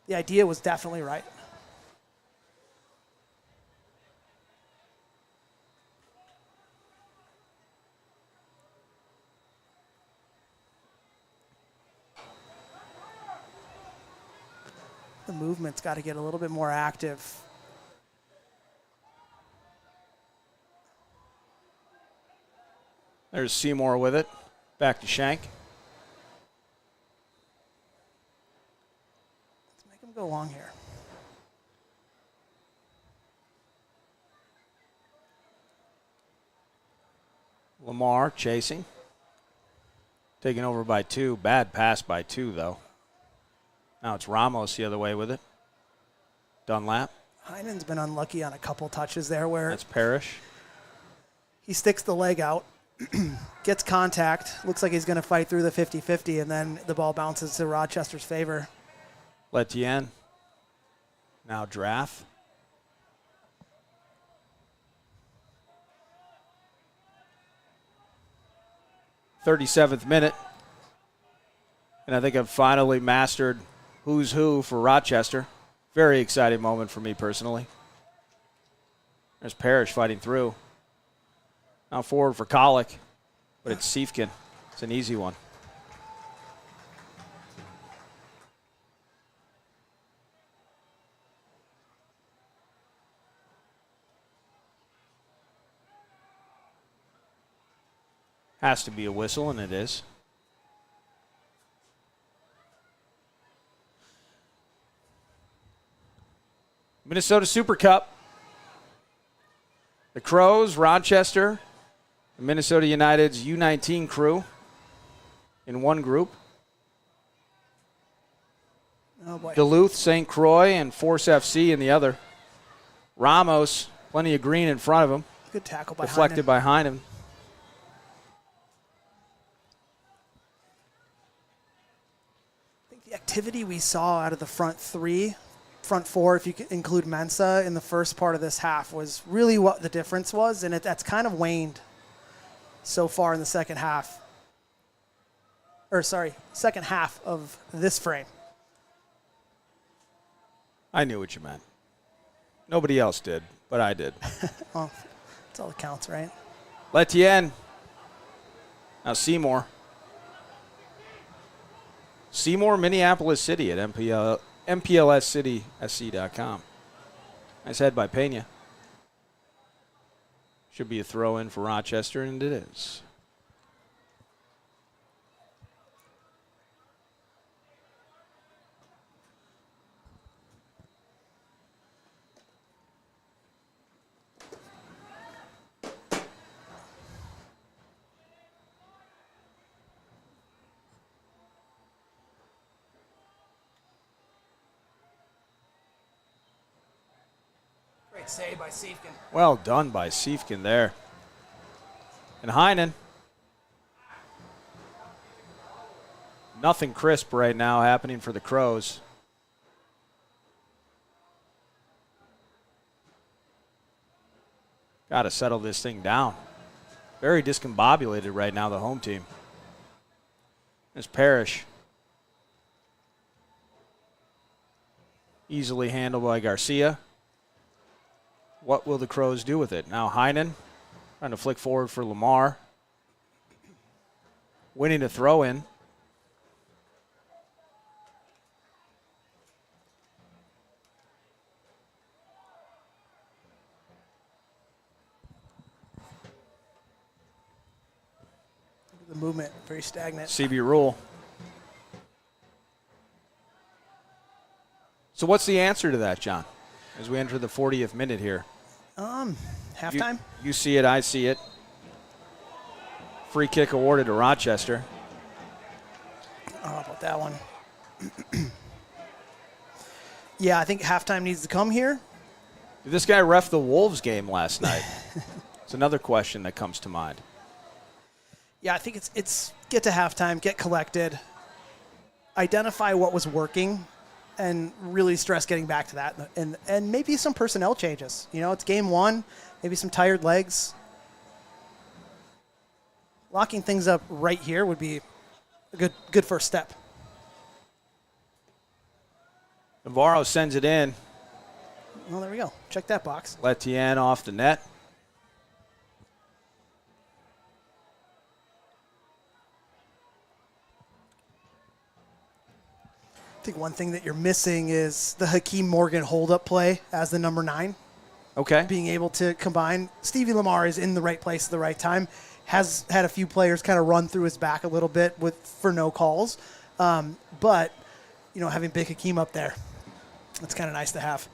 The idea was definitely right. The movement's got to get a little bit more active. There's Seymour with it. Back to Shank. Let's make him go long here. Lamar chasing. Taken over by two. Bad pass by two, though. Now it's Ramos the other way with it. Dunlap. Heinen's been unlucky on a couple touches there where That's Parrish. he sticks the leg out, gets contact, looks like he's going to fight through the 50-50, and then the ball bounces to Rochester's favor. Letien. Now Drath. .37th minute. And I think I've finally mastered who's who for Rochester. Very exciting moment for me personally. There's Parrish fighting through. Now forward for Colick, but it's Siefkin. It's an easy one. Has to be a whistle, and it is. Minnesota Super Cup. The Crows, Rochester, and Minnesota United's U19 crew in one group. Oh boy. Duluth, St. Croix, and Force FC in the other. Ramos, plenty of green in front of him. Good tackle by deflected by Heinen. I think the activity we saw out of the front four, if you include Mensa, in the first part of this half was really what the difference was, and that's kind of waned so far in the second half. Second half of this frame. I knew what you meant. Nobody else did, but I did. Well, that's all that counts, right? Letien. Now Seymour. Seymour, Minneapolis City at Mpls City SC.com. Nice head by Pena. Should be a throw-in for Rochester, and it is. Great save by Siefken. Well done by Siefken there. And Heinen. Nothing crisp right now happening for the Crows. Got to settle this thing down. Very discombobulated right now, the home team. There's Parrish. Easily handled by Garcia. What will the Crows do with it? Now Heinen trying to flick forward for Lamar. Winning a throw-in. The movement, very stagnant. CB rule. So what's the answer to that, John, as we enter the 40th minute here? Halftime? You see it, I see it. Free kick awarded to Rochester. How about that one? Yeah, I think halftime needs to come here. Did this guy ref the Wolves game last night? It's another question that comes to mind. Yeah, I think it's get to halftime, get collected, identify what was working, and really stress getting back to that. And maybe some personnel changes. You know, it's game one, maybe some tired legs. Locking things up right here would be a good first step. Navarro sends it in. Well, there we go. Check that box. Letien off the net. I think one thing that you're missing is the Hakeem Morgan hold-up play as the number 9. Okay. Being able to combine. Stevie Lamar is in the right place at the right time. Has had a few players kind of run through his back a little bit for no calls. But, you know, having Big Hakeem up there, that's kind of nice to have.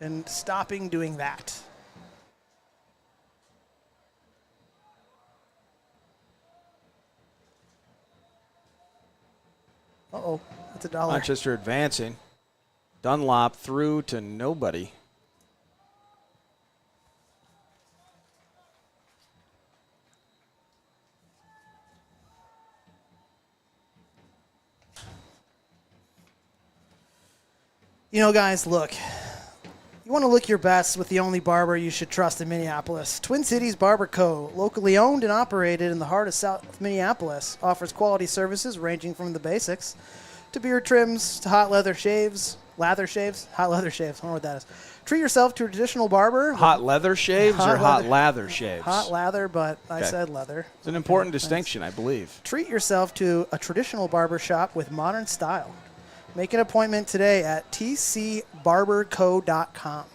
And stopping doing that. Uh-oh, that's $1. Rochester advancing. Dunlop through to nobody. You know, guys, look. You want to look your best with the only barber you should trust in Minneapolis. Twin Cities Barber Co., locally owned and operated in the heart of South Minneapolis, offers quality services ranging from the basics to beard trims to hot leather shaves. Hot leather shaves. I don't know what that is. Treat yourself to a traditional barber. Hot leather shaves or hot lather shaves? Hot lather, but I said leather. It's an important distinction, I believe. Treat yourself to a traditional barber shop with modern style. Make an appointment today at tcbarberco.com.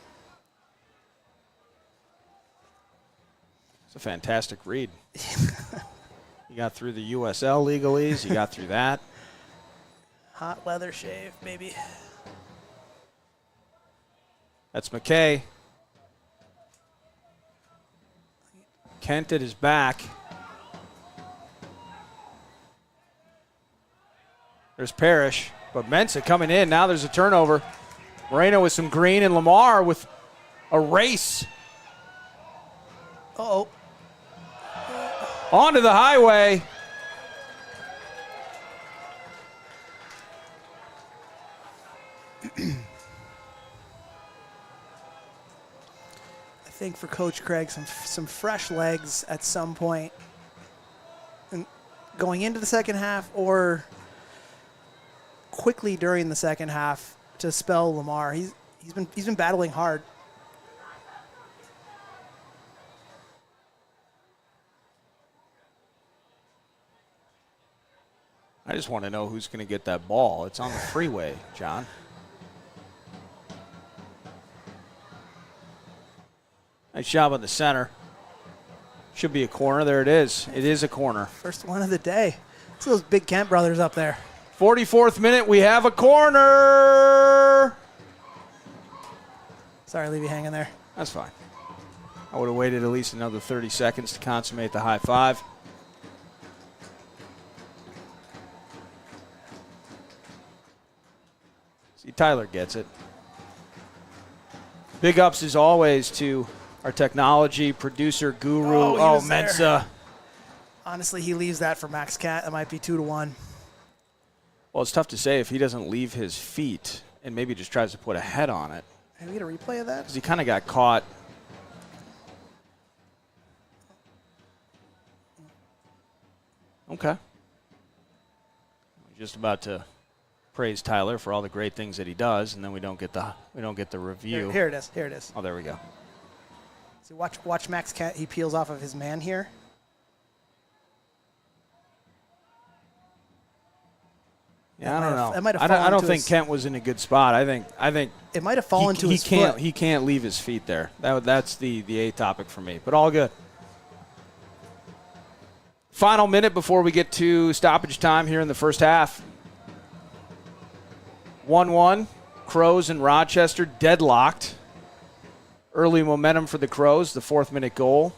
It's a fantastic read. You got through the USL legalese. You got through that. Hot leather shave, baby. That's McKay. Kent at his back. There's Parrish, but Mensah coming in. Now there's a turnover. Moreno with some green and Lamar with a race. Uh-oh. Onto the highway. I think for Coach Craig, some fresh legs at some point, and going into the second half or quickly during the second half to spell Lamar. He's been battling hard. I just want to know who's going to get that ball. It's on the freeway, John. Nice job on the center. Should be a corner. There it is. It is a corner. First one of the day. It's those big Kent brothers up there. 44th minute, we have a corner. Sorry, leave you hanging there. That's fine. I would have waited at least another 30 seconds to consummate the high five. See, Tyler gets it. Big ups as always to our technology producer guru. Oh, Mensah. Honestly, he leaves that for Max Cat. It might be 2-1. Well, it's tough to say if he doesn't leave his feet and maybe just tries to put a head on it. Can we get a replay of that? Because he kind of got caught. Okay. Just about to praise Tyler for all the great things that he does, and then we don't get the review. Here it is. Here it is. Oh, there we go. So watch Max Cat. He peels off of his man here. Yeah, I don't know. It might have I don't think Kent was in a good spot. I think it might have fallen to his foot. He can't leave his feet there. That's the A topic for me. But all good. Final minute before we get to stoppage time here in the first half. 1-1. Crows and Rochester deadlocked. Early momentum for the Crows. The 4th minute goal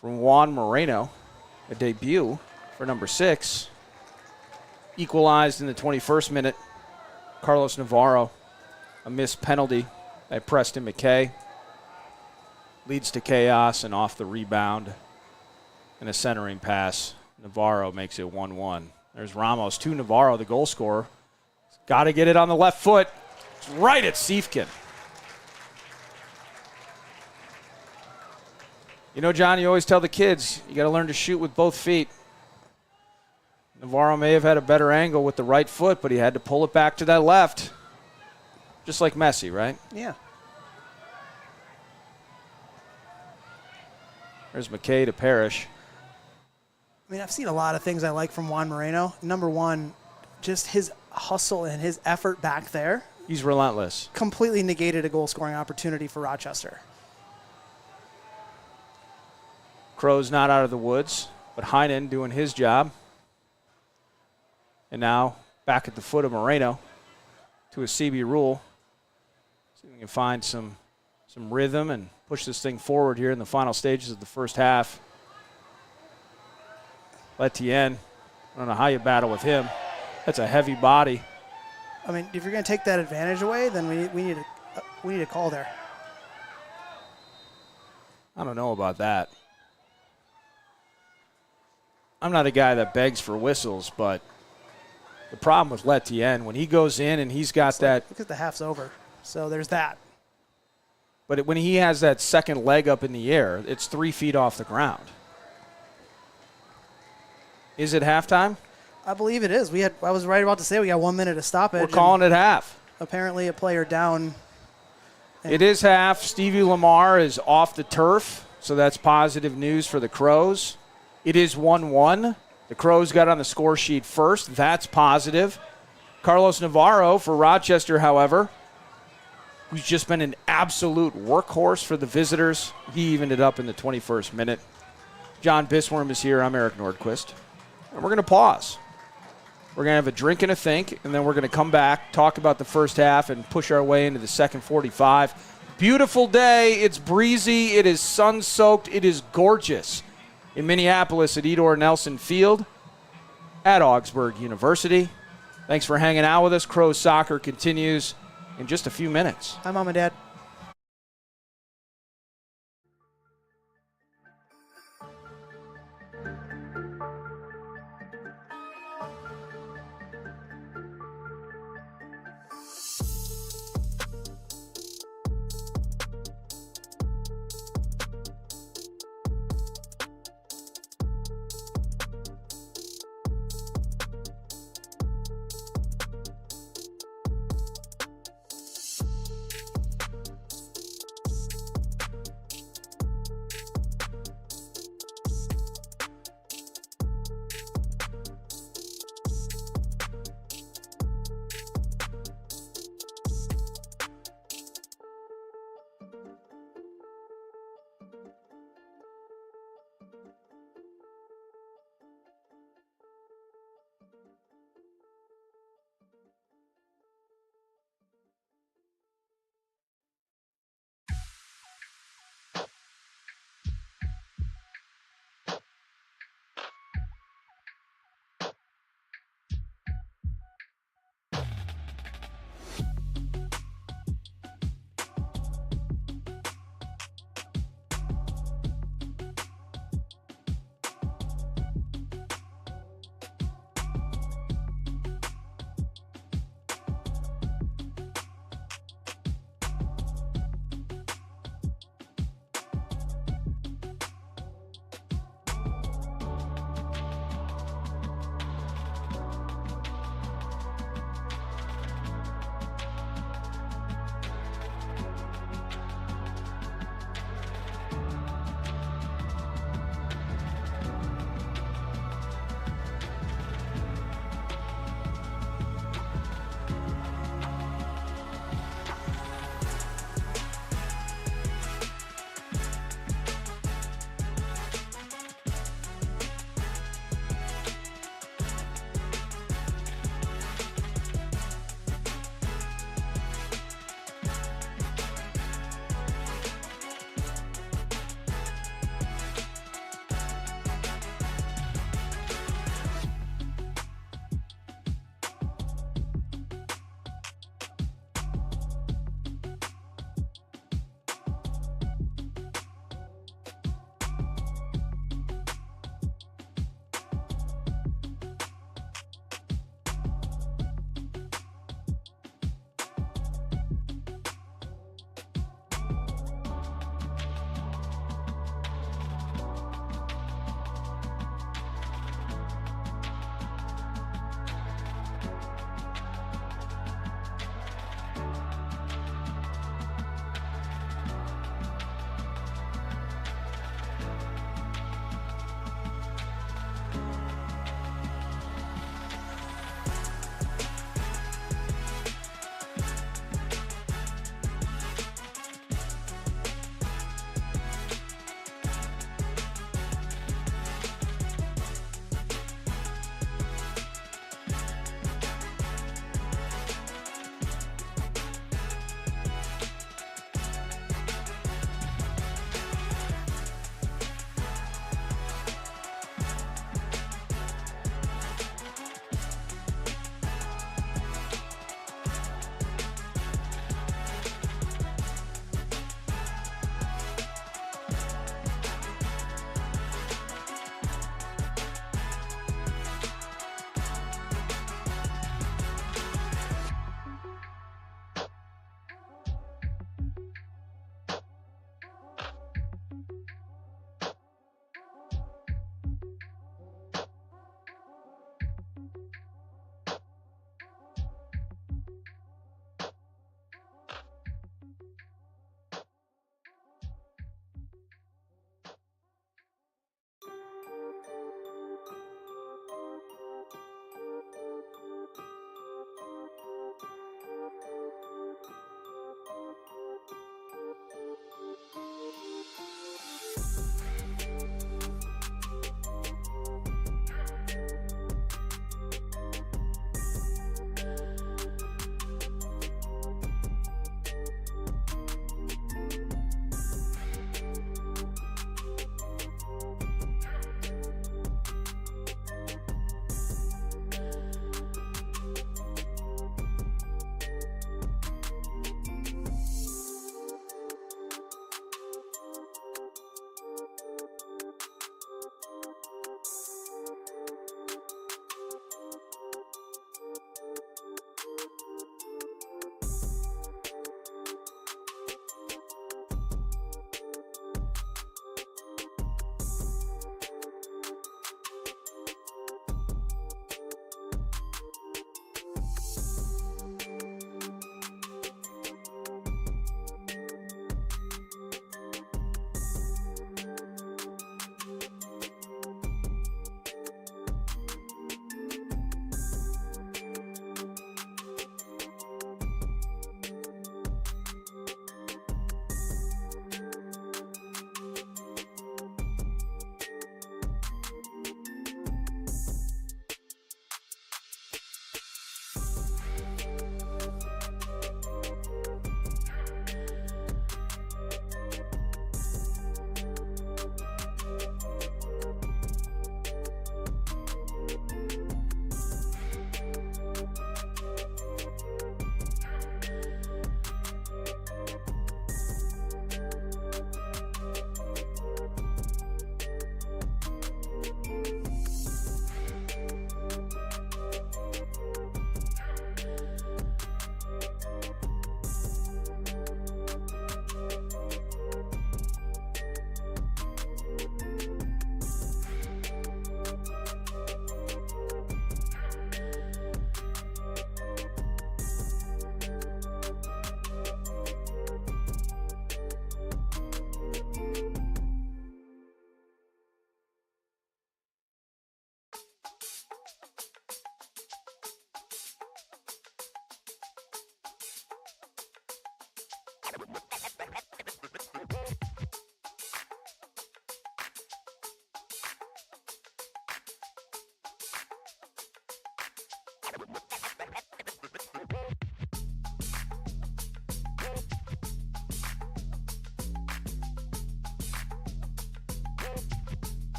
from Juan Moreno, a debut for number 6. Equalized in the 21st minute. Carlos Navarro, a missed penalty by Preston McKay. Leads to chaos, and off the rebound and a centering pass, Navarro makes it 1-1. There's Ramos to Navarro, the goal scorer. Got to get it on the left foot. It's right at Siefkin. You know, John, you always tell the kids, you got to learn to shoot with both feet. Navarro may have had a better angle with the right foot, but he had to pull it back to that left. Just like Messi, right? Yeah. There's McKay to Parrish. I mean, I've seen a lot of things I like from Juan Moreno. Number one, just his hustle and his effort back there. He's relentless. Completely negated a goal-scoring opportunity for Rochester. Crow's not out of the woods, but Heinen doing his job. And now back at the foot of Moreno to a CB rule. See if we can find some rhythm and push this thing forward here in the final stages of the first half. Letienne, I don't know how you battle with him. That's a heavy body. I mean, if you're going to take that advantage away, then we need a call there. I don't know about that. I'm not a guy that begs for whistles, but the problem with Letienne, when he goes in and he's got that. Because the half's over. So there's that. But when he has that second leg up in the air, it's 3 feet off the ground. Is it halftime? I believe it is. I was right about to say we got 1 minute to stop it. We're calling it half. Apparently a player down. It is half. Stevie Lamar is off the turf, so that's positive news for the Crows. It is 1-1. The Crows got on the score sheet first. That's positive. Carlos Navarro for Rochester, however, who's just been an absolute workhorse for the visitors. He evened it up in the 21st minute. John Bisworm is here. I'm Eric Nordquist. And we're going to pause. We're going to have a drink and a think, and then we're going to come back, talk about the first half, and push our way into the second 45. Beautiful day. It's breezy. It is sun-soaked. It is gorgeous in Minneapolis at Edor Nelson Field at Augsburg University. Thanks for hanging out with us. Crows Soccer continues in just a few minutes. Hi, Mom and Dad.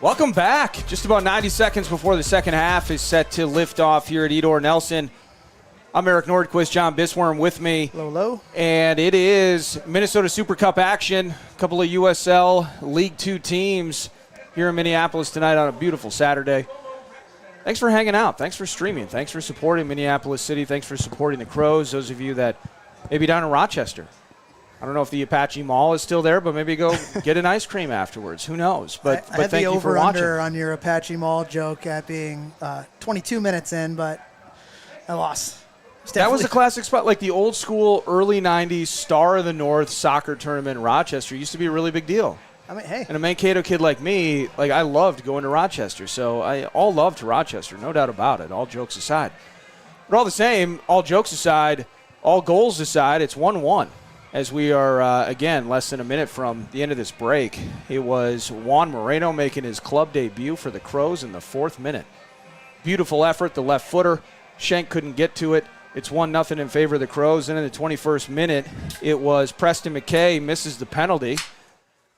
Welcome back. Just about 90 seconds before the second half is set to lift off here at Edor Nelson. I'm Eric Nordquist, John Bisworm with me. Hello. And it is Minnesota Super Cup action. A couple of USL League Two teams here in Minneapolis tonight on a beautiful Saturday. Thanks for hanging out. Thanks for streaming. Thanks for supporting Minneapolis City. Thanks for supporting the Crows. Those of you that may be down in Rochester. I don't know if the Apache Mall is still there, but maybe go get an ice cream afterwards. Who knows? But I had thank the you for watching. over-under on your Apache Mall joke at being 22 minutes in, but I lost. That was a classic spot, like the old school early 90s Star of the North soccer tournament in Rochester used to be a really big deal. I mean, hey. And a Mankato kid like me, like I loved going to Rochester. So all love to Rochester, no doubt about it, all jokes aside. But all the same, all jokes aside, all goals aside, it's 1-1. As we are, again, less than a minute from the end of this break. It was Juan Moreno making his club debut for the Crows in the 4th minute. Beautiful effort, the left footer. Schenk couldn't get to it. It's 1-0 in favor of the Crows. And in the 21st minute, it was Preston McKay misses the penalty.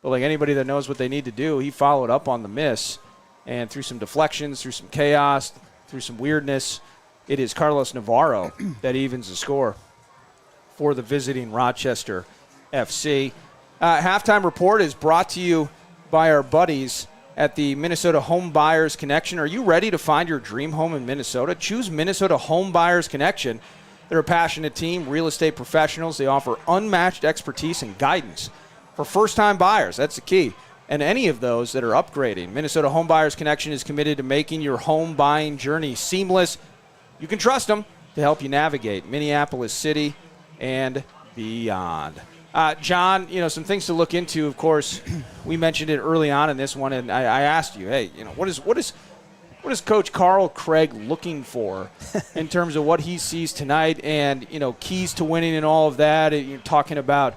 But like anybody that knows what they need to do, he followed up on the miss. And through some deflections, through some chaos, through some weirdness, it is Carlos Navarro that evens the score for the visiting Rochester FC. Halftime report is brought to you by our buddies at the Minnesota Home Buyers Connection. Are you ready to find your dream home in Minnesota? Choose Minnesota Home Buyers Connection. They're a passionate team, real estate professionals. They offer unmatched expertise and guidance for first-time buyers. That's the key. And any of those that are upgrading. Minnesota Home Buyers Connection is committed to making your home buying journey seamless. You can trust them to help you navigate Minneapolis City and beyond. John, some things to look into. Of course, we mentioned it early on in this one, and I asked you, hey, what is Coach Carl Craig looking for in terms of what he sees tonight, and keys to winning and all of that. You're talking about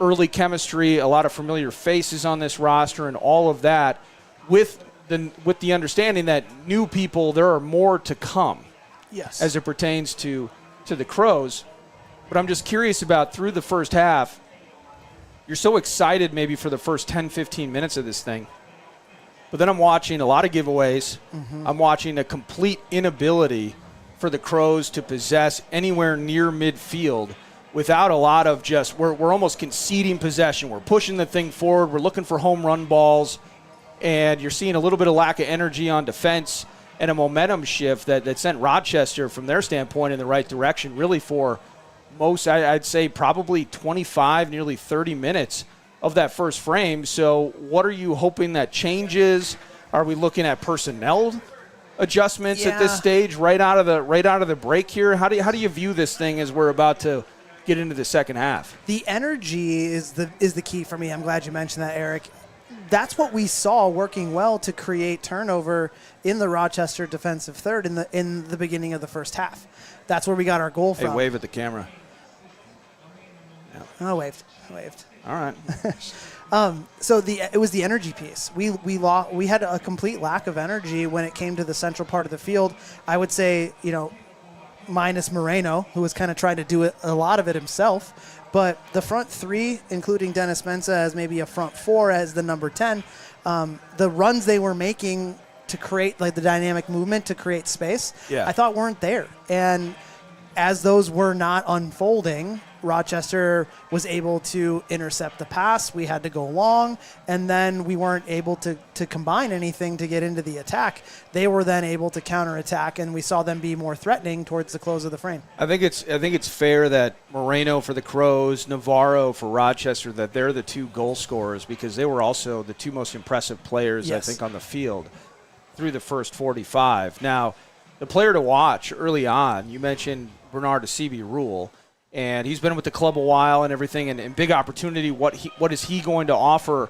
early chemistry, a lot of familiar faces on this roster, and all of that, with the understanding that new people, there are more to come. Yes, as it pertains to the Crows. But I'm just curious about through the first half, you're so excited maybe for the first 10, 15 minutes of this thing. But then I'm watching a lot of giveaways. Mm-hmm. I'm watching a complete inability for the Crows to possess anywhere near midfield without a lot of just, we're almost conceding possession. We're pushing the thing forward. We're looking for home run balls. And you're seeing a little bit of lack of energy on defense and a momentum shift that sent Rochester, from their standpoint, in the right direction, really for most, I'd say probably 25, nearly 30 minutes of that first frame. So what are you hoping that changes? Are we looking at personnel adjustments at this stage, right out of the break here? How do you view this thing as we're about to get into the second half? The energy is the key for me. I'm glad you mentioned that, Eric. That's what we saw working well to create turnover in the Rochester defensive third in the beginning of the first half. That's where we got our goal from. Hey, wave at the camera. I waved. All right. So it was the energy piece. We had a complete lack of energy when it came to the central part of the field. I would say, minus Moreno, who was kind of trying to do a lot of it himself. But the front three, including Dennis Mensah as maybe a front four as the number 10, the runs they were making to create like the dynamic movement to create space, I thought weren't there. And as those were not unfolding, Rochester was able to intercept the pass. We had to go long, and then we weren't able to combine anything to get into the attack. They were then able to counterattack, and we saw them be more threatening towards the close of the frame. I think it's fair that Moreno for the Crows, Navarro for Rochester, that they're the two goal scorers, because they were also the two most impressive players, I think, on the field through the first 45. Now, the player to watch early on, you mentioned Bernard Asibi-Rule, and he's been with the club a while and everything, and big opportunity. What is he going to offer?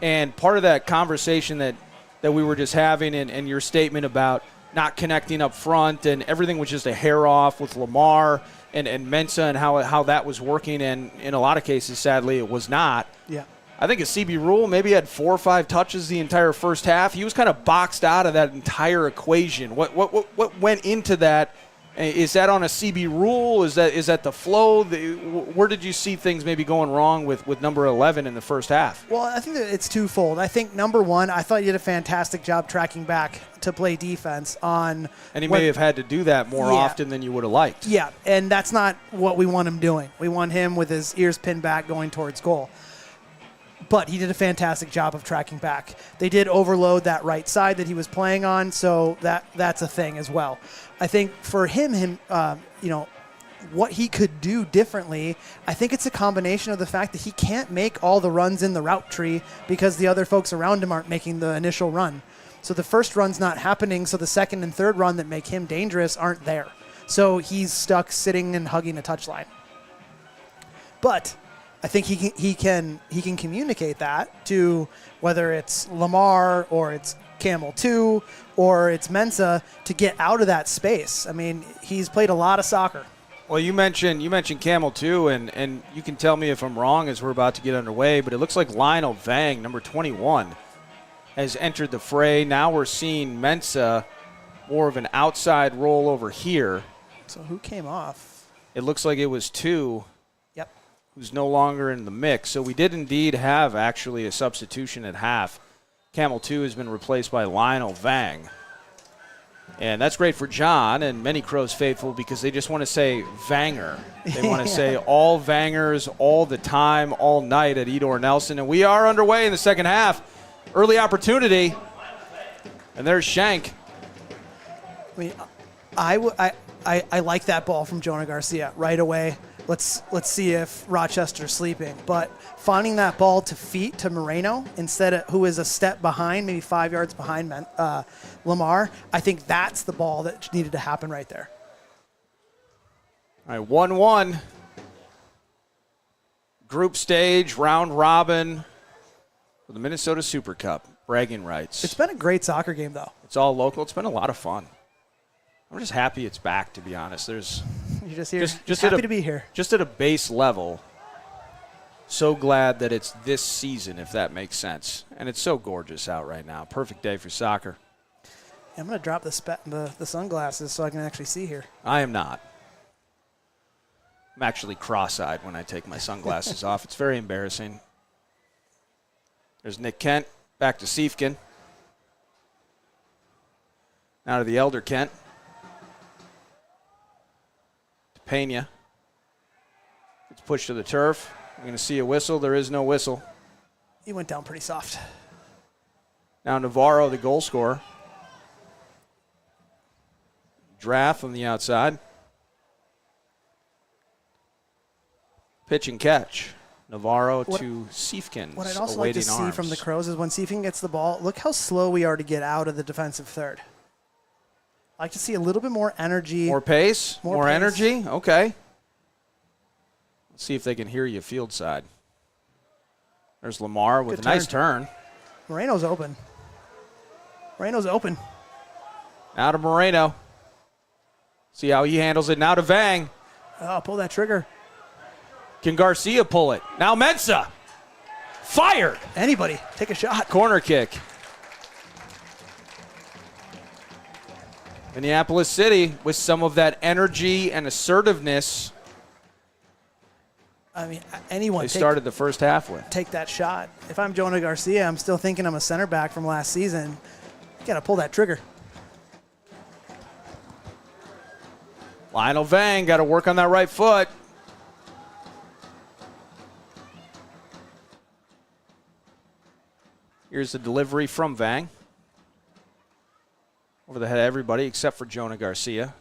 And part of that conversation that we were just having, and your statement about not connecting up front, and everything was just a hair off with Lamar and Mensah, and how that was working, and in a lot of cases, sadly, it was not. Yeah. I think Asibi-Rule maybe had 4 or 5 touches the entire first half. He was kind of boxed out of that entire equation. What went into that? Is that on a CB rule? Is that the flow? Where did you see things maybe going wrong with number 11 in the first half? Well, I think that it's twofold. I think, number one, I thought you did a fantastic job tracking back to play defense on. And he may have had to do that more often than you would have liked. Yeah, and that's not what we want him doing. We want him with his ears pinned back going towards goal. But he did a fantastic job of tracking back. They did overload that right side that he was playing on, so that's a thing as well. I think for him, what he could do differently, I think it's a combination of the fact that he can't make all the runs in the route tree because the other folks around him aren't making the initial run. So the first run's not happening, so the second and third run that make him dangerous aren't there. So he's stuck sitting and hugging a touchline. But I think he can communicate that to whether it's Lamar or it's Camel 2 or it's Mensa to get out of that space. I mean, he's played a lot of soccer. Well, you mentioned Camel 2, and you can tell me if I'm wrong as we're about to get underway, but it looks like Lionel Vang, number 21, has entered the fray. Now we're seeing Mensa more of an outside role over here. So who came off? It looks like it was 2. Yep. Who's no longer in the mix. So we did indeed have actually a substitution at half. Camel 2 has been replaced by Lionel Vang. And that's great for John and many Crows faithful because they just want to say Vanger. They want to say all Vangers all the time, all night at Edor Nelson. And we are underway in the second half. Early opportunity. And there's Shank. I mean, I like that ball from Jonah Garcia right away. Let's see if Rochester's sleeping. But finding that ball to feet to Moreno instead of who is a step behind, maybe 5 yards behind Lamar, I think that's the ball that needed to happen right there. All right, 1-1. Group stage, round robin for the Minnesota Super Cup. Bragging rights. It's been a great soccer game, though. It's all local. It's been a lot of fun. I'm just happy it's back, to be honest. You're just here. Just happy to be here. Just at a base level, so glad that it's this season, if that makes sense. And it's so gorgeous out right now. Perfect day for soccer. I'm going to drop the sunglasses so I can actually see here. I am not. I'm actually cross-eyed when I take my sunglasses off. It's very embarrassing. There's Nick Kent, back to Siefkin. Now to the elder Kent. Pena. It's pushed to the turf. We're going to see a whistle. There is no whistle. He went down pretty soft. Now Navarro, the goal scorer. Draft on the outside. Pitch and catch. Navarro to Siefkin. What I'd also like to see from the Crows is when Siefkin gets the ball, look how slow we are to get out of the defensive third. I like to see a little bit more energy. More pace? More pace. Energy? Okay. Let's see if they can hear you field side. There's Lamar with a nice turn. Moreno's open. Now to Moreno. See how he handles it. Now to Vang. Oh, pull that trigger. Can Garcia pull it? Now Mensa. Fired. Anybody, take a shot. Corner kick. Minneapolis City with some of that energy and assertiveness. I mean, anyone. They started the first half with. Take that shot. If I'm Jonah Garcia, I'm still thinking I'm a center back from last season. You got to pull that trigger. Lionel Vang got to work on that right foot. Here's the delivery from Vang. Over the head of everybody except for Jonah Garcia.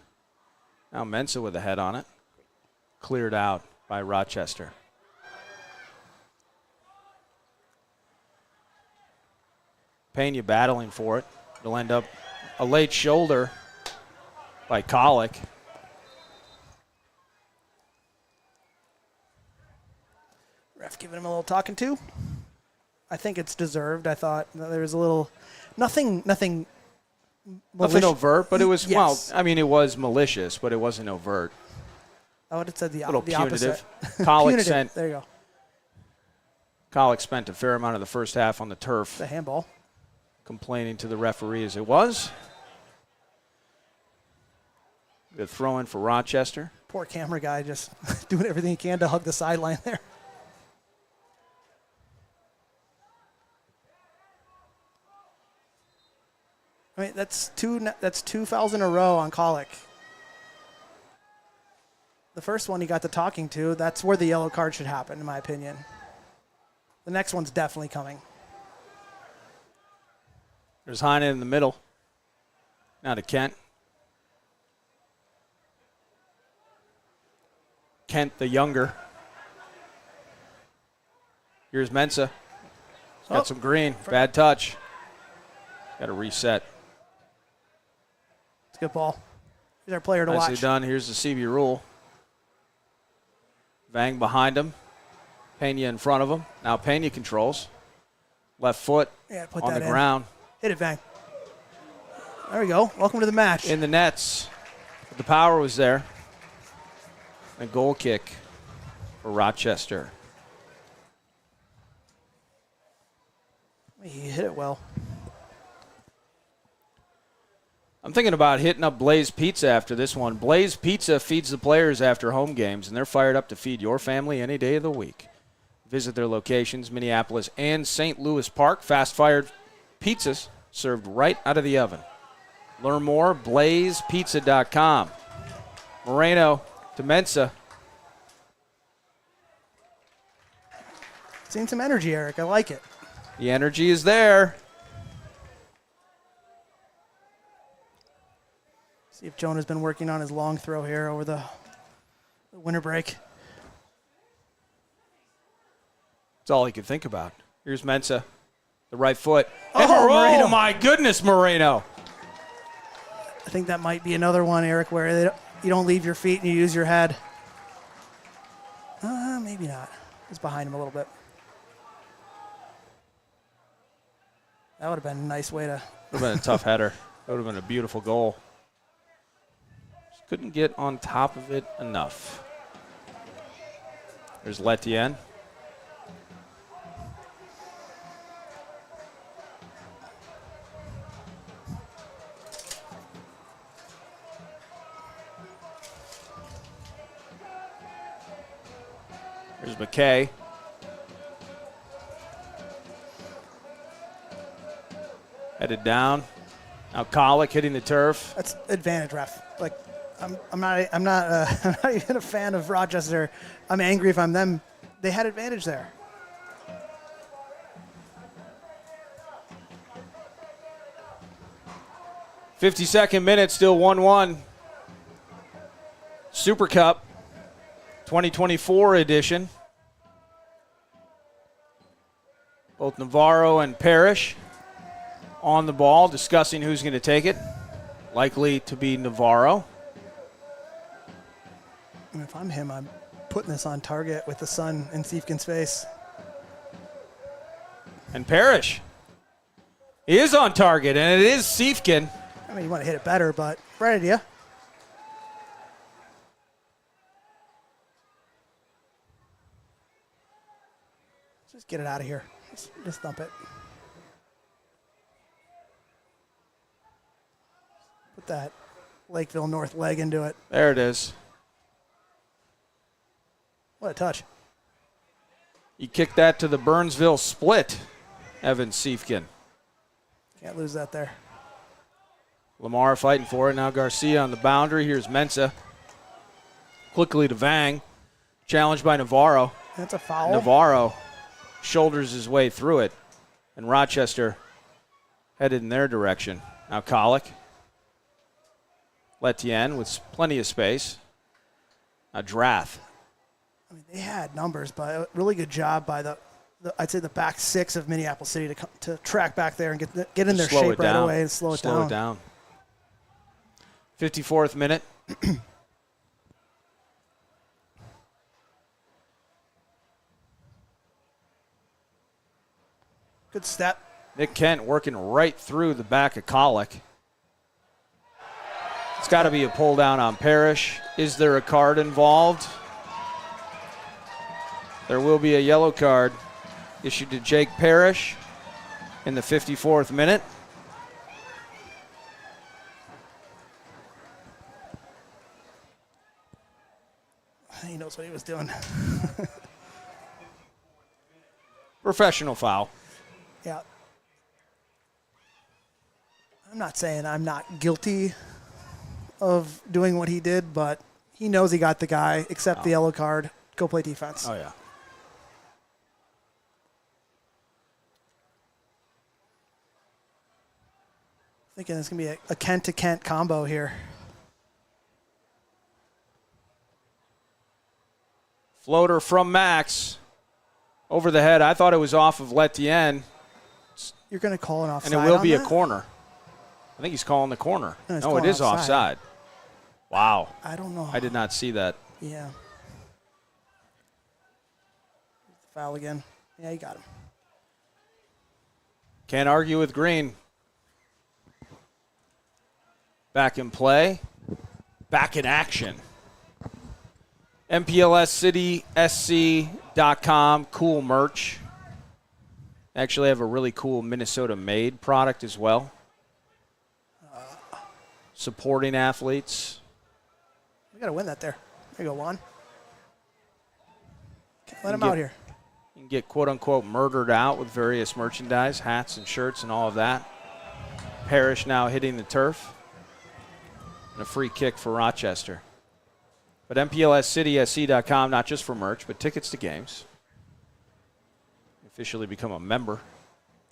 Now Mensa with the head on it. Cleared out by Rochester. Pena battling for it. It'll end up a late shoulder by Colick. Ref giving him a little talking to. I think it's deserved. I thought there was a little, nothing overt, but it was, yes. Well, I mean, it was malicious, but it wasn't overt. I would have said the punitive. opposite. Colick sent. There you go. Colick spent a fair amount of the first half on the turf. The handball. Complaining to the referee as it was. The throw in for Rochester. Poor camera guy just doing everything he can to hug the sideline there. I mean, that's two fouls in a row on Colic. The first one he got the talking to, that's where the yellow card should happen, in my opinion. The next one's definitely coming. There's Heine in the middle. Now to Kent. Kent the younger. Here's Mensa. He's got some green. Bad touch. Got to reset. It's a good ball. Here's our player to Nicely watch. done. Here's the CB rule. Vang behind him. Pena in front of him. Now Pena controls. Left foot Put on that the in. ground. Hit it, Vang. There we go. Welcome to the match. In the nets. The power was there. A goal kick for Rochester. He hit it well. I'm thinking about hitting up Blaze Pizza after this one. Blaze Pizza feeds the players after home games, and they're fired up to feed your family any day of the week. Visit their locations, Minneapolis and St. Louis Park. Fast-fired pizzas served right out of the oven. Learn more, blazepizza.com. Moreno to Mensa. Seeing some energy, Eric. I like it. The energy is there. See if Jonah's been working on his long throw here over the winter break. That's all he could think about. Here's Mensa, the right foot. Oh, Moreno. My goodness, Moreno. I think that might be another one, Eric, where you don't leave your feet and you use your head. Maybe not. It's behind him a little bit. That would have been a nice way to... Would have been a tough header. That would have been a beautiful goal. Just couldn't get on top of it enough. There's Letienne. There's McKay. Headed down. Now Colic hitting the turf. That's advantage, ref. Like, I'm not even a fan of Rochester. I'm angry if I'm them. They had advantage there. '52nd minute, still 1-1. Super Cup 2024 edition. Both Navarro and Parrish on the ball, discussing who's going to take it. Likely to be Navarro. And if I'm him, I'm putting this on target with the sun in Siefkin's face. And Parrish. He is on target, and it is Siefkin. I mean, you want to hit it better, but right idea. Just get it out of here. Just thump it. Put that Lakeville North leg into it. There it is. What a touch. He kicked that to the Burnsville split, Evan Siefkin. Can't lose that there. Lamar fighting for it. Now Garcia on the boundary. Here's Mensa. Quickly to Vang. Challenged by Navarro. That's a foul. Navarro shoulders his way through it. And Rochester headed in their direction. Now Colic. Letienne with plenty of space. Now Drath. I mean, they had numbers, but a really good job by the I'd say the back six of Minneapolis City to track back there and get in their shape right away and slow it down. 54th minute. Good step. Nick Kent working right through the back of Colic. It's got to be a pull down on Parrish. Is there a card involved? There will be a yellow card issued to Jake Parrish in the 54th minute. He knows what he was doing. Professional foul. Yeah. I'm not saying I'm not guilty of doing what he did, but he knows he got the guy. Accept the yellow card. Go play defense. Oh, yeah. Thinking it's going to be a Kent to Kent combo here. Floater from Max. Over the head. I thought it was off of Letien. You're going to call an offside. And it will on be that? a corner. I think he's calling the corner. No, it is offside. Wow. I don't know. I did not see that. Yeah. Foul again. Yeah, you got him. Can't argue with Green. Back in play. Back in action. Mpls City SC.com. Cool merch. Actually have a really cool Minnesota-made product as well. Supporting athletes. We got to win that there. There you go, Juan. Let him out here. You can get quote-unquote murdered out with various merchandise, hats and shirts and all of that. Parrish now hitting the turf. And a free kick for Rochester. But MPLSCitySC.com, not just for merch, but tickets to games. Officially become a member.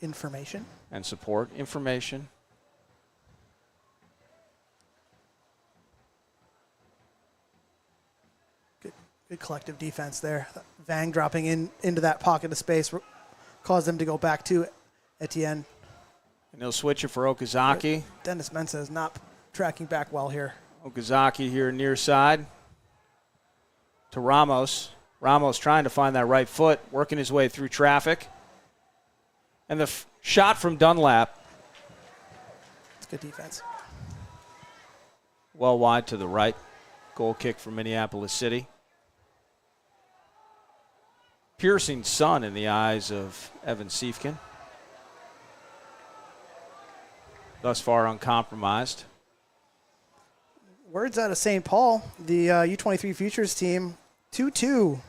Information. And support. Information. Good collective defense there. Vang dropping into that pocket of space caused them to go back to Etienne. And they'll switch it for Okazaki. Dennis Mensah is not tracking back well here. Okazaki here near side to Ramos. Ramos trying to find that right foot, working his way through traffic. And the shot from Dunlap. It's good defense. Well wide to the right. Goal kick for Minneapolis City. Piercing sun in the eyes of Evan Siefkin. Thus far uncompromised. Words out of St. Paul, the U23 Futures team, 2-2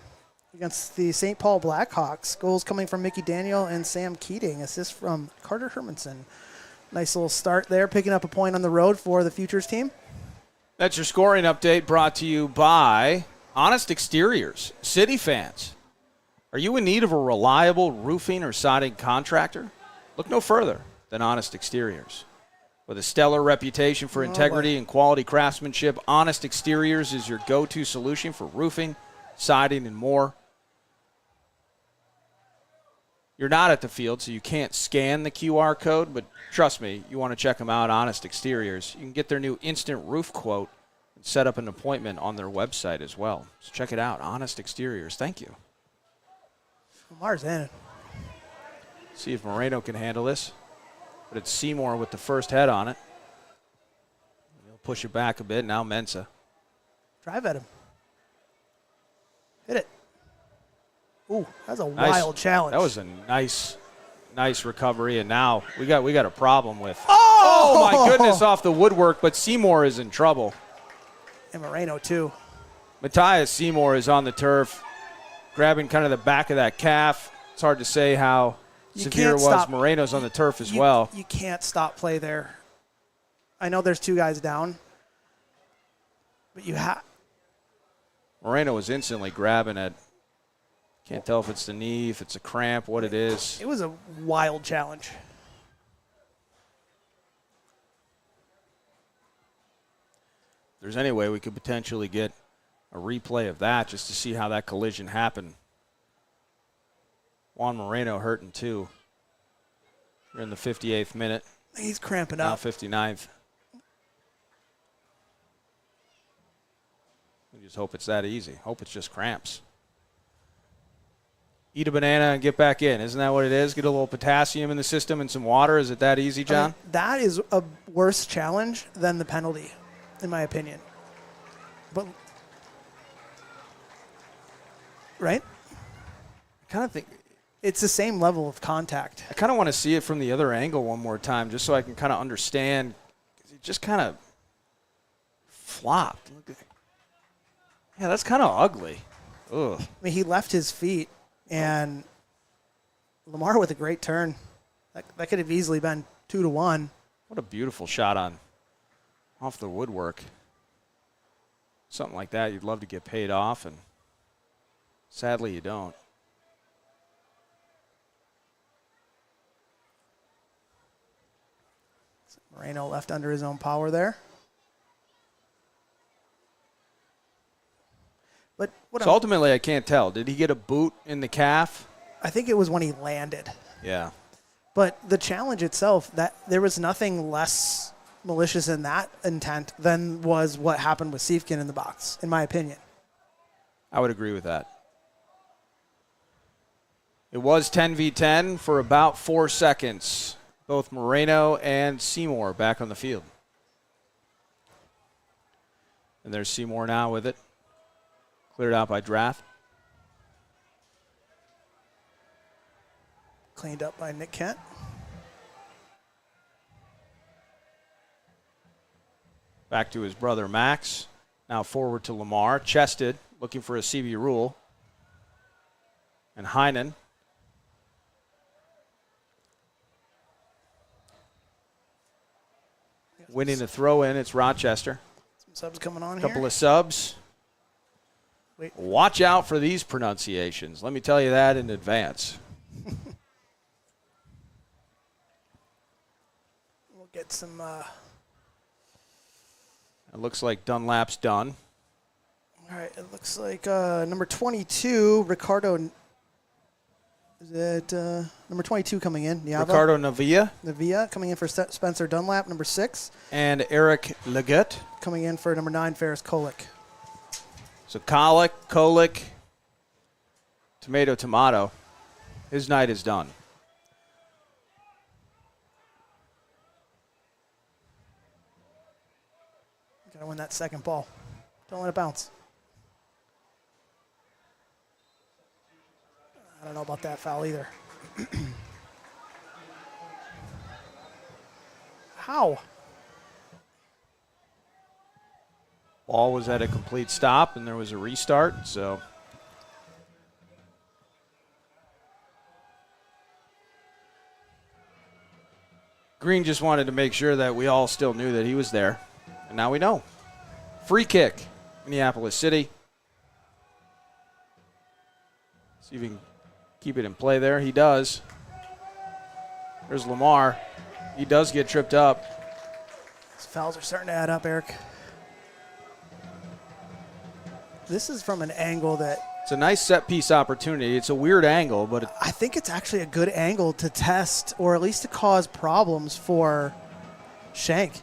against the St. Paul Blackhawks. Goals coming from Mickey Daniel and Sam Keating. Assist from Carter Hermanson. Nice little start there, picking up a point on the road for the Futures team. That's your scoring update brought to you by Honest Exteriors. City fans, are you in need of a reliable roofing or siding contractor? Look no further than Honest Exteriors. With a stellar reputation for integrity and quality craftsmanship, Honest Exteriors is your go-to solution for roofing, siding, and more. You're not at the field, so you can't scan the QR code, but trust me, you want to check them out, Honest Exteriors. You can get their new instant roof quote and set up an appointment on their website as well. So check it out, Honest Exteriors. Thank you. Mars in. See if Moreno can handle this. But it's Seymour with the first head on it. He'll push it back a bit. Now Mensah. Drive at him. Hit it. Ooh, that's a wild challenge. That was a nice recovery. And now we got a problem with. Oh my goodness, off the woodwork. But Seymour is in trouble. And Moreno too. Matthias Seymour is on the turf, grabbing kind of the back of that calf. It's hard to say how severe it was. Moreno's on the turf as well. You can't stop play there. I know there's two guys down, but you have. Moreno was instantly grabbing it. Can't tell if it's the knee, if it's a cramp, what it is. It was a wild challenge. If there's any way we could potentially get a replay of that just to see how that collision happened. Juan Moreno hurting too. We're in the 58th minute. He's cramping now up. 59th. We just hope it's that easy. Hope it's just cramps. Eat a banana and get back in. Isn't that what it is? Get a little potassium in the system and some water. Is it that easy, John? I mean, that is a worse challenge than the penalty, in my opinion. But right? I kind of think it's the same level of contact. I kind of want to see it from the other angle one more time just so I can kind of understand. It just kind of flopped. Look at Yeah, that's kind of ugly. Ugh. I mean, he left his feet, and Lamar with a great turn. That could have easily been 2-1. What a beautiful shot off the woodwork. Something like that, you'd love to get paid off, and sadly you don't. Moreno left under his own power there. But so ultimately, I can't tell. Did he get a boot in the calf? I think it was when he landed. Yeah. But the challenge itself, that there was nothing less malicious in that intent than was what happened with Siefkin in the box, in my opinion. I would agree with that. It was 10v10 for about 4 seconds. Both Moreno and Seymour back on the field. And there's Seymour now with it. Cleared out by Drath. Cleaned up by Nick Kent. Back to his brother Max. Now forward to Lamar. Chested, looking for a CB rule. And Heinen. Winning the throw in, it's Rochester. Some subs coming on Couple here. of subs. Wait. Watch out for these pronunciations. Let me tell you that in advance. We'll get some. It looks like Dunlap's done. All right, it looks like number 22, Ricardo. Is it number 22 coming in? Niava? Ricardo Navia coming in for Spencer Dunlap, number 6. And Eric Leggett. Coming in for number 9, Ferris Kolick. So Kolick, tomato. His night is done. Got to win that second ball. Don't let it bounce. I don't know about that foul either. How? Ball was at a complete stop, and there was a restart, so. Green just wanted to make sure that we all still knew that he was there, and now we know. Free kick, Minneapolis City. See if he can keep it in play there. He does. There's Lamar. He does get tripped up. These fouls are starting to add up, Eric. This is from an angle that... It's a nice set-piece opportunity. It's a weird angle, but... I think it's actually a good angle to test, or at least to cause problems for Shank.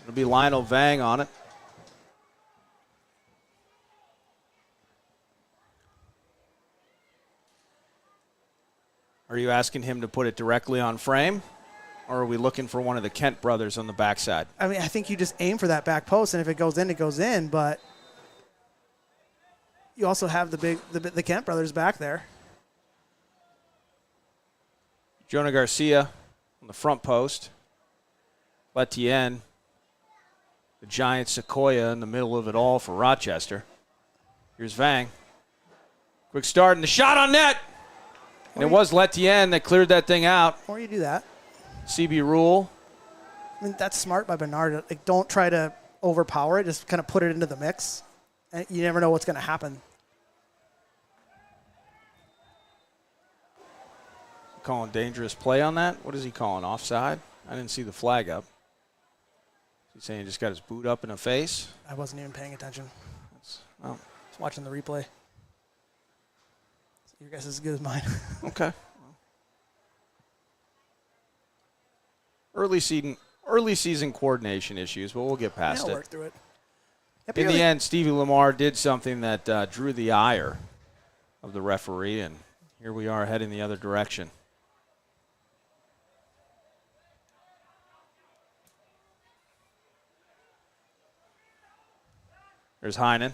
It'll be Lionel Vang on it. Are you asking him to put it directly on frame? Or are we looking for one of the Kent brothers on the backside? I mean, I think you just aim for that back post, and if it goes in, it goes in. But you also have the Kent brothers back there. Jonah Garcia on the front post. Letienne, the giant sequoia in the middle of it all for Rochester. Here's Vang. Quick start, and the shot on net. And it was Letienne that cleared that thing out. Or you do that. CB rule. I mean, that's smart by Bernard. Like, don't try to overpower it. Just kind of put it into the mix. And you never know what's going to happen. Calling dangerous play on that? What is he calling? Offside? I didn't see the flag up. He's saying he just got his boot up in the face? I wasn't even paying attention. Well, I was watching the replay. Your guess is as good as mine. Okay. Early season coordination issues, but we'll get past I'll it. work through it. In the end, Stevie Lamar did something that drew the ire of the referee, and here we are heading the other direction. There's Heinen.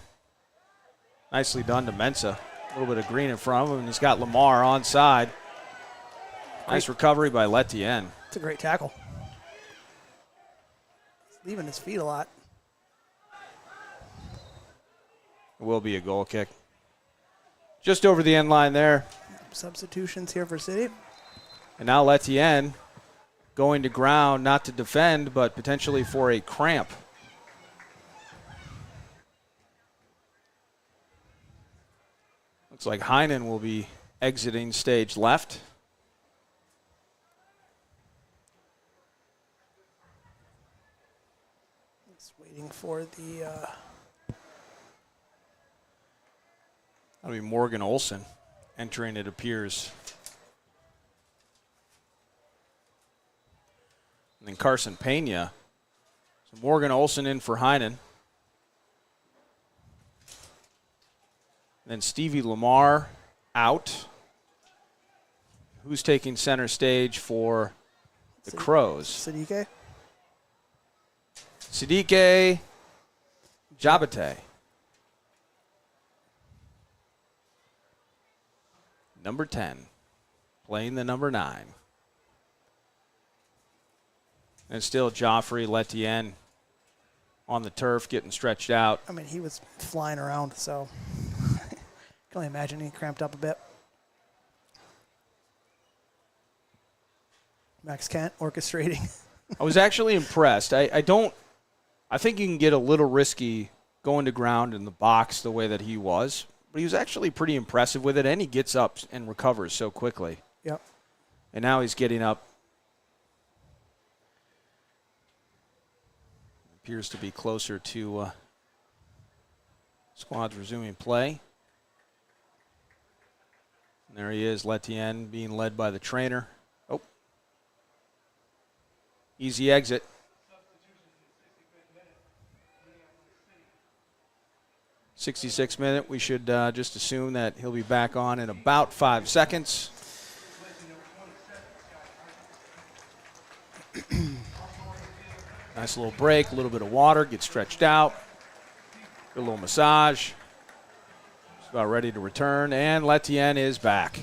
Nicely done to Mensah. A little bit of green in front of him, and he's got Lamar onside. Nice recovery by Letienne. It's a great tackle. He's leaving his feet a lot. It will be a goal kick. Just over the end line there. Substitutions here for City. And now Letienne going to ground, not to defend, but potentially for a cramp. Looks like Heinen will be exiting stage left. Just waiting for the... That'll be Morgan Olson entering, it appears. And then Carson Pena. So Morgan Olson in for Heinen. Then Stevie Lamar out. Who's taking center stage for the Crows? Siddique. Siddique Jabate. Number 10, playing the number 9. And still Joffrey Letienne on the turf, getting stretched out. I mean, he was flying around, so I can only imagine he cramped up a bit. Max Kent orchestrating. I was actually impressed. I think you can get a little risky going to ground in the box the way that he was. But he was actually pretty impressive with it, and he gets up and recovers so quickly. Yep. And now he's getting up. Appears to be closer to squad's resuming play. And there he is, Letienne, being led by the trainer. Oh. Easy exit. 66th minute, we should just assume that he'll be back on in about 5 seconds. Nice little break, a little bit of water, get stretched out. Get a little massage. Just about ready to return, and Letienne is back.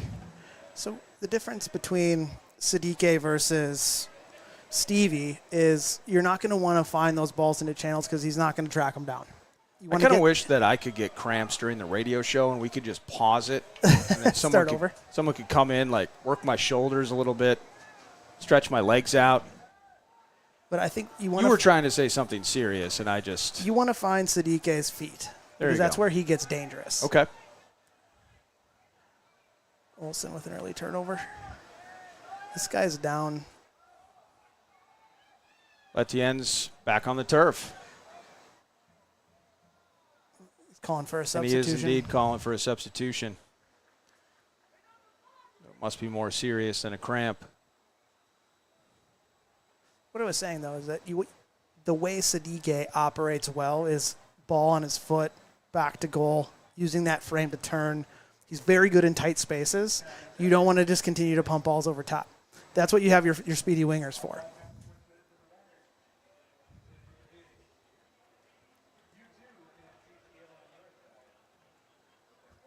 So the difference between Siddique versus Stevie is you're not going to want to find those balls into channels because he's not going to track them down. I kind of wish that I could get cramps during the radio show and we could just pause it. And then someone could come in, like work my shoulders a little bit, stretch my legs out. But I think you were trying to say something serious, and I just... You want to find Siddique's feet. Because that's where he gets dangerous. Okay. Olsen with an early turnover. This guy's down. Letienne's back on the turf. Calling for a substitution. And he is indeed calling for a substitution. It must be more serious than a cramp. What I was saying, though, is that the way Siddique operates well is ball on his foot, back to goal, using that frame to turn. He's very good in tight spaces. You don't want to just continue to pump balls over top. That's what you have your speedy wingers for.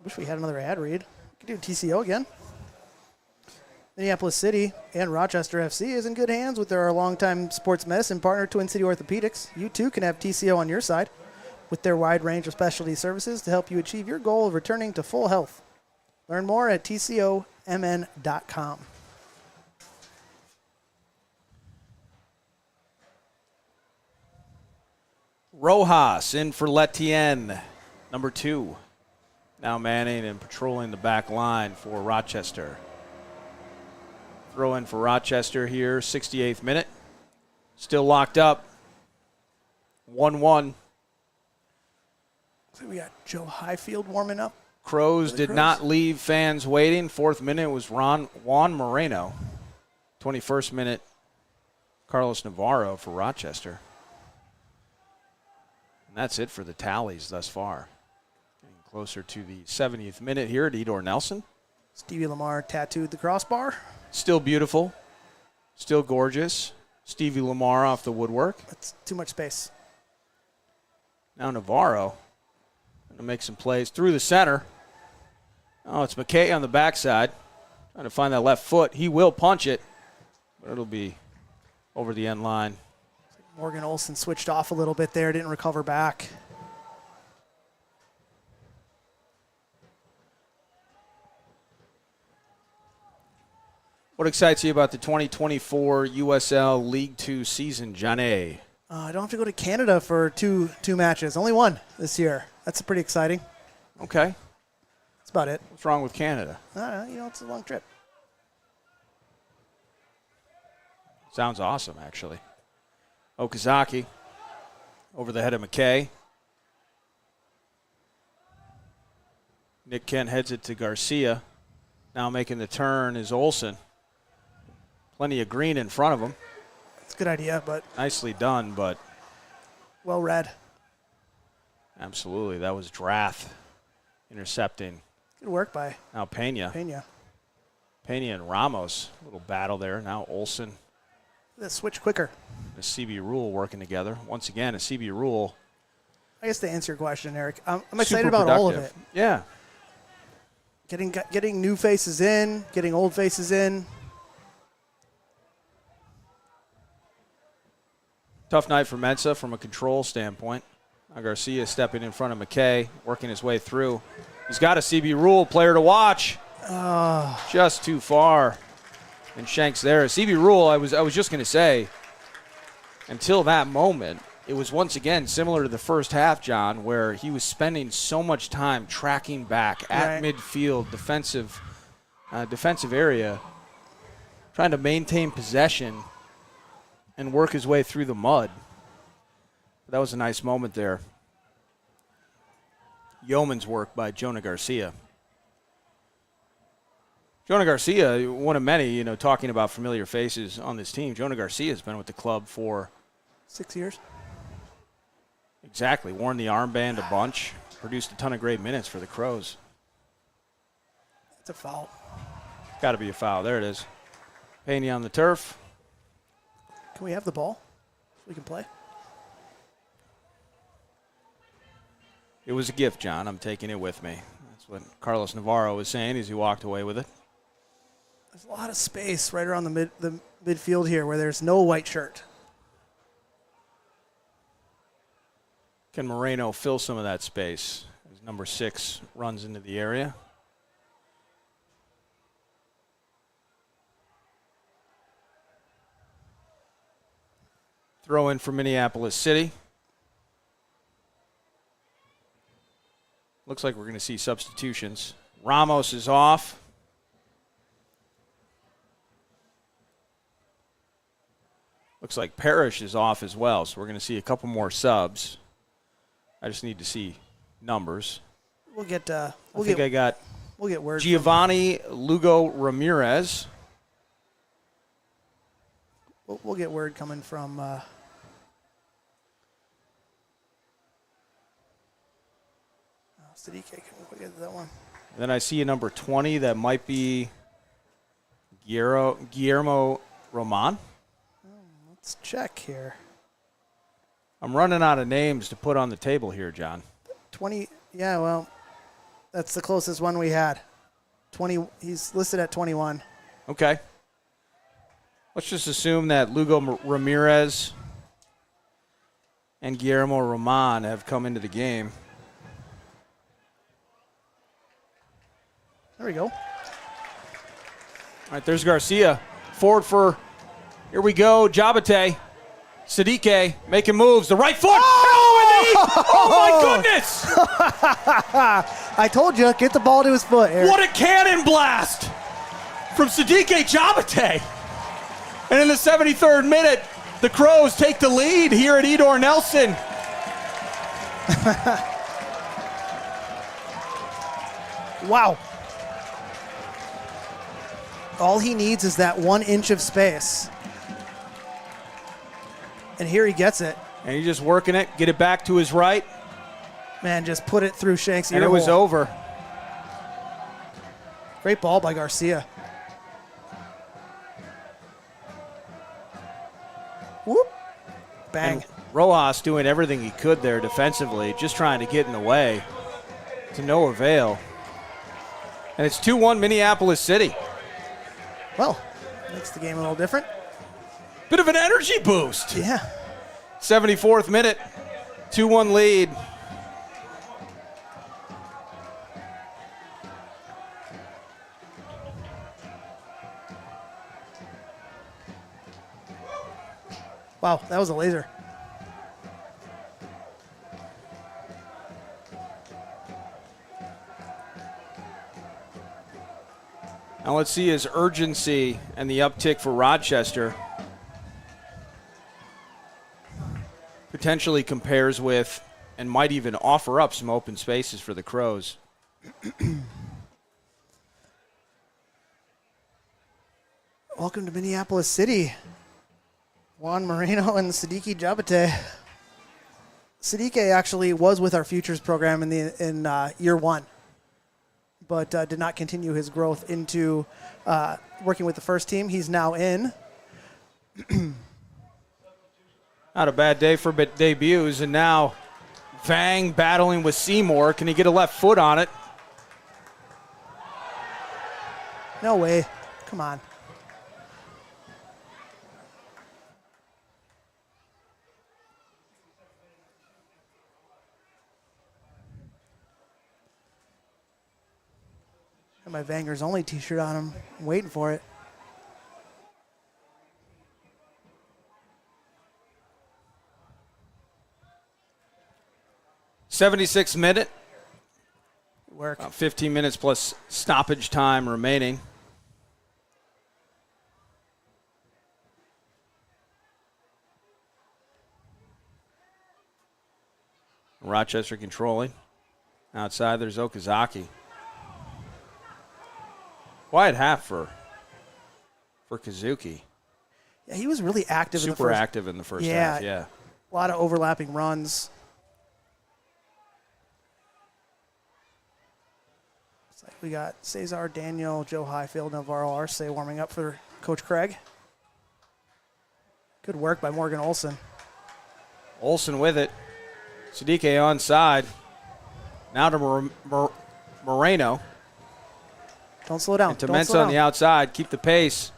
Wish we had another ad read. We could do TCO again. Minneapolis City and Rochester FC is in good hands with their longtime sports medicine partner, Twin City Orthopedics. You too can have TCO on your side with their wide range of specialty services to help you achieve your goal of returning to full health. Learn more at tcomn.com. Rojas in for Letienne, number 2. Now manning and patrolling the back line for Rochester. Throw in for Rochester here, 68th minute. Still locked up. 1-1. So we got Joe Highfield warming up. Crows did not leave fans waiting. 4th minute was Juan Moreno. 21st minute, Carlos Navarro for Rochester. And that's it for the tallies thus far. Getting closer to the 70th minute here at Edor Nelson. Stevie Lamar tattooed the crossbar. Still beautiful. Still gorgeous. Stevie Lamar off the woodwork. That's too much space. Now Navarro going to make some plays through the center. Oh, it's McKay on the backside. Trying to find that left foot. He will punch it, but it'll be over the end line. Morgan Olson switched off a little bit there, didn't recover back. What excites you about the 2024 USL League Two season, Johnny? I don't have to go to Canada for two matches. Only one this year. That's pretty exciting. Okay. That's about it. What's wrong with Canada? It's a long trip. Sounds awesome, actually. Okazaki over the head of McKay. Nick Kent heads it to Garcia. Now making the turn is Olsen. Plenty of green in front of him. It's a good idea, but Nicely done, but well read. absolutely. That was Drath intercepting. Good work by Now Pena. Pena. Pena and Ramos. A little battle there. Now Olsen. Let's switch quicker. A CB Rule working together. Once again, a CB Rule. I guess to answer your question, Eric, I'm excited Super about all of it. productive. Yeah. Getting new faces in, getting old faces in. Tough night for Mensa from a control standpoint. Now Garcia stepping in front of McKay, working his way through. He's got a CB Rule player to watch. Just too far. And Shanks there. CB Rule, I was just going to say, until that moment, it was once again similar to the first half, John, where he was spending so much time tracking back at midfield, defensive area, trying to maintain possession and work his way through the mud. That was a nice moment there. Yeoman's work by Jonah Garcia. Jonah Garcia, one of many, talking about familiar faces on this team. Jonah Garcia has been with the club for 6 years. Exactly. Worn the armband a bunch. Produced a ton of great minutes for the Crows. It's a foul. Got to be a foul. There it is. Pena on the turf. Can we have the ball so we can play? It was a gift, John. I'm taking it with me. That's what Carlos Navarro was saying as he walked away with it. There's a lot of space right around the midfield here where there's no white shirt. Can Moreno fill some of that space as number 6 runs into the area? Throw in for Minneapolis City. Looks like we're going to see substitutions. Ramos is off. Looks like Parrish is off as well, so we're going to see a couple more subs. I just need to see numbers. We'll get. We'll get word. Giovanni Lugo Ramirez. We'll get word coming from. Siddique, we'll get that one. And then I see a number 20 that might be Guillermo Roman. Let's check here. I'm running out of names to put on the table here, John. 20. Yeah, well, that's the closest one we had. 20. He's listed at 21. Okay. Let's just assume that Lugo Ramirez and Guillermo Roman have come into the game. There we go. All right, there's Garcia. Forward for, here we go, Jabate. Siddique making moves. The right foot. Oh my goodness! I told you, get the ball to his foot, Eric. What a cannon blast from Siddique Jabate. And in the 73rd minute, the Crows take the lead here at Edor Nelson. Wow. All he needs is that 1 inch of space. And here he gets it. And he's just working it, get it back to his right. Man, just put it through Shanks' ear And it was hole. over. Great ball by Garcia. Whoop. Bang. And Rojas doing everything he could there defensively, just trying to get in the way. To no avail. And it's 2-1 Minneapolis City. Well, makes the game a little different. Bit of an energy boost. Yeah. 74th minute, 2-1 lead. Wow, that was a laser. Now let's see his urgency and the uptick for Rochester. Potentially compares with and might even offer up some open spaces for the Crows. Welcome to Minneapolis City. Juan Moreno and Siddiqui Jabate. Siddiqui actually was with our Futures program in year one, but did not continue his growth into working with the first team. He's now in. Not a bad day for debuts, and now Vang battling with Seymour. Can he get a left foot on it? No way. Come on. Got my Vangers Only t-shirt on him. I'm waiting for it. '76th minute. Work. About 15 minutes plus stoppage time remaining. Rochester controlling. Outside, there's Okazaki. Quiet half for Kazuki. Yeah, he was really active. Super active in the first half, yeah. A lot of overlapping runs. It's like we got Cesar, Daniel, Joe Highfield, Navarro Arce warming up for Coach Craig. Good work by Morgan Olson. Olson with it. Siddiqui onside. Now to Moreno. Don't slow down. And to Mensah on the outside. Keep the pace.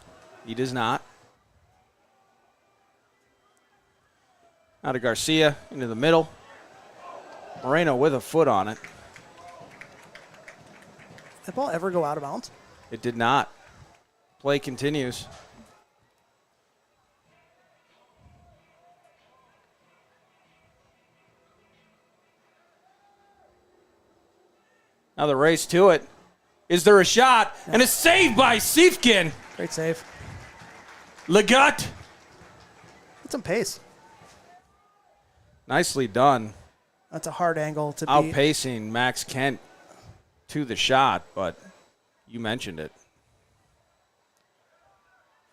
He does not. Now to Garcia into the middle. Moreno with a foot on it. Did that ball ever go out of bounds? It did not. Play continues. Now the race to it. Is there a shot? Yeah. And a save by Siefkin. Great save. Legut. Get some pace. Nicely done. That's a hard angle to outpacing Max Kent to the shot, but you mentioned it.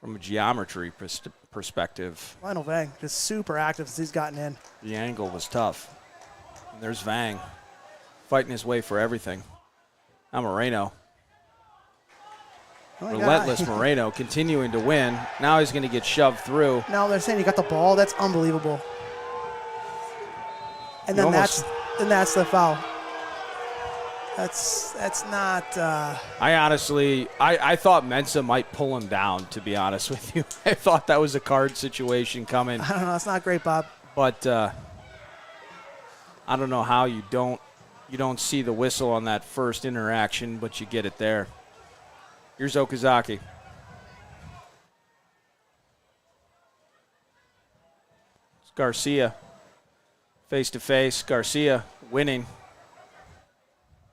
From a geometry perspective. Lionel Vang, just super active since he's gotten in. The angle was tough. And there's Vang fighting his way for everything. Now Moreno. Oh relentless Moreno continuing to win. Now he's going to get shoved through. Now they're saying he got the ball. That's unbelievable. And then that's the foul. That's not. I honestly, I thought Mensah might pull him down. To be honest with you, I thought that was a card situation coming. I don't know. That's not great, Bob. But I don't know how you don't see the whistle on that first interaction, but you get it there. Here's Okazaki. It's Garcia. Face to face. Garcia winning.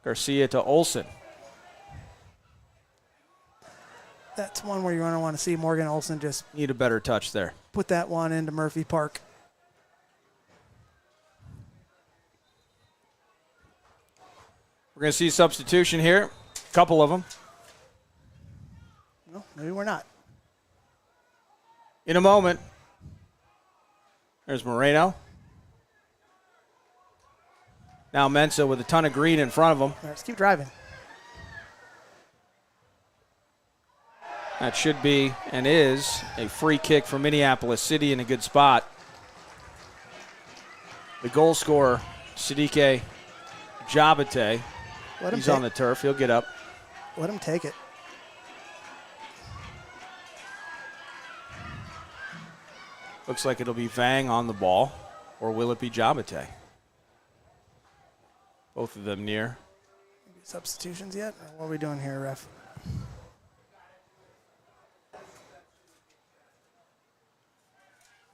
Garcia to Olson. That's one where you're going to want to see Morgan Olson just need a better touch there. Put that one into Murphy Park. We're going to see a substitution here. A couple of them. No, maybe we're not. In a moment. There's Moreno. Now Mensah with a ton of green in front of him. Right, let's keep driving. That should be and is a free kick for Minneapolis City in a good spot. The goal scorer, Siddiqui Jabate. He's on the turf. He'll get up. Let him take it. Looks like it'll be Vang on the ball, or will it be Jabate? Both of them near. Substitutions yet? Or what are we doing here, ref?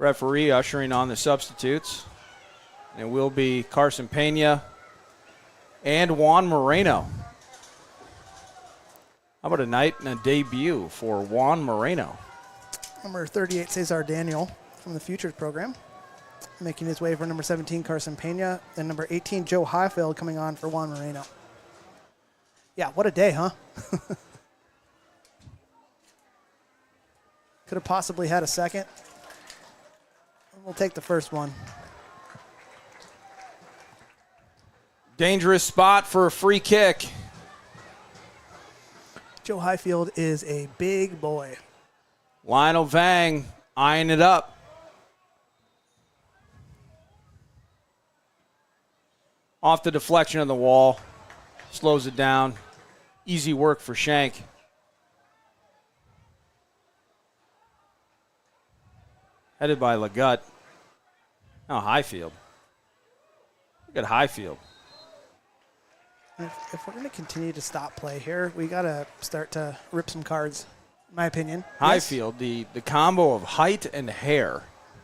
Referee ushering on the substitutes. And it will be Carson Pena and Juan Moreno. How about a night and a debut for Juan Moreno? Number 38, Cesar Daniel from the Futures program. Making his way for number 17, Carson Pena. And number 18, Joe Highfield coming on for Juan Moreno. Yeah, what a day, huh? Could have possibly had a second. We'll take the first one. Dangerous spot for a free kick. Joe Highfield is a big boy. Lionel Vang eyeing it up. Off the deflection of the wall. Slows it down. Easy work for Shank. Headed by Legut. Now Highfield. Look at Highfield. If we're going to continue to stop play here, we got to start to rip some cards, in my opinion. Highfield, yes. The combo of height and hair.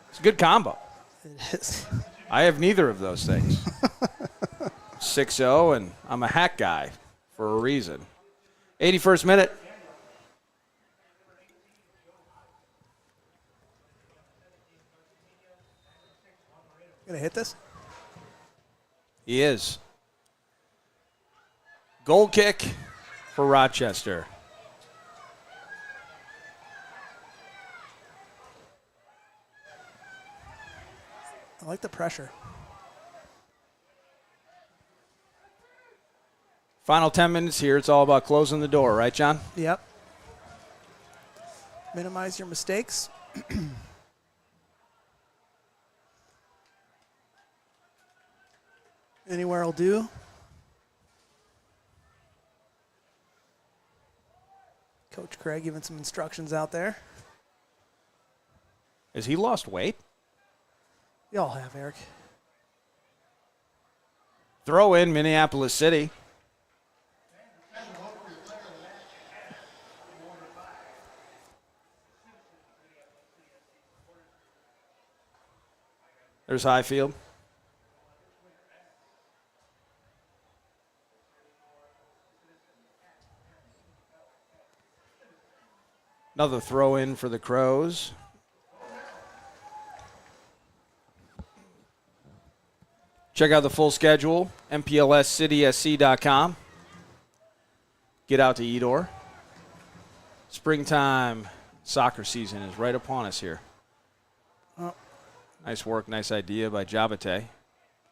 It's a good combo. It is. I have neither of those things. 6-0, and I'm a hack guy for a reason. 81st minute. Going to hit this? He is. Goal kick for Rochester. I like the pressure. Final 10 minutes here. It's all about closing the door, right, John? Yep. Minimize your mistakes. Anywhere will do. Coach Craig giving some instructions out there. Has he lost weight? We all have, Eric. Throw in Minneapolis City. There's Highfield. Another throw in for the Crows. Check out the full schedule, MPLSCitySC.com. Get out to Edor. Springtime soccer season is right upon us here. Oh. Nice work, nice idea by Jabate.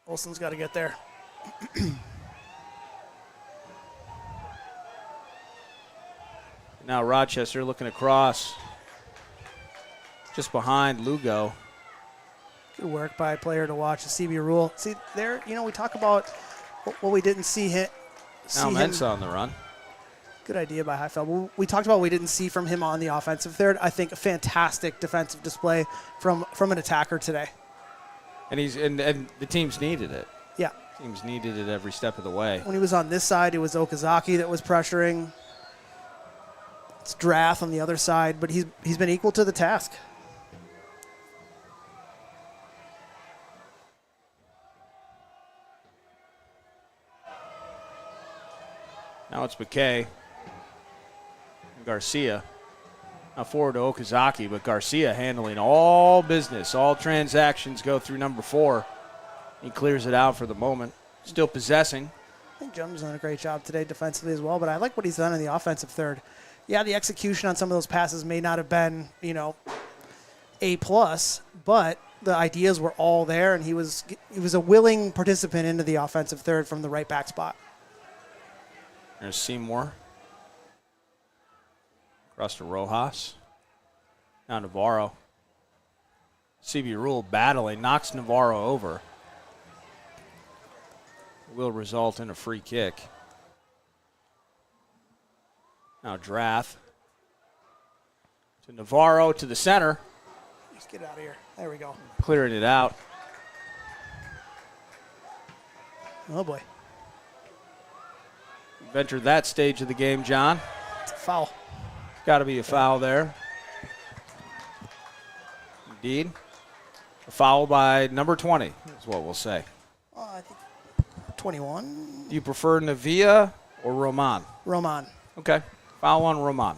Olsen's got to get there. Now Rochester looking across. Just behind Lugo. Good work by a player to watch. The CB rule. See, there, we talk about what we didn't see him. Now Mensah on the run. Good idea by Highfield. We talked about what we didn't see from him on the offensive third. I think a fantastic defensive display from an attacker today. And the teams needed it. Yeah. Teams needed it every step of the way. When he was on this side, it was Okazaki that was pressuring. It's Drath on the other side, but he's been equal to the task. Now it's McKay. Garcia. Now forward to Okazaki, but Garcia handling all business. All transactions go through number 4. He clears it out for the moment. Still possessing. I think Jones done a great job today defensively as well, but I like what he's done in the offensive third. Yeah, the execution on some of those passes may not have been, A+, but the ideas were all there, and he was a willing participant into the offensive third from the right back spot. There's Seymour. Across to Rojas. Now Navarro. CB Rule battling, knocks Navarro over. Will result in a free kick. Now Drath. To Navarro to the center. Let's get out of here. There we go. Clearing it out. Oh, boy. We've entered that stage of the game, John. It's a foul. Got to be a foul there. Indeed. Foul by number 20 is what we'll say. I think 21. Do you prefer Navia or Roman? Roman. Okay. Foul on Roman.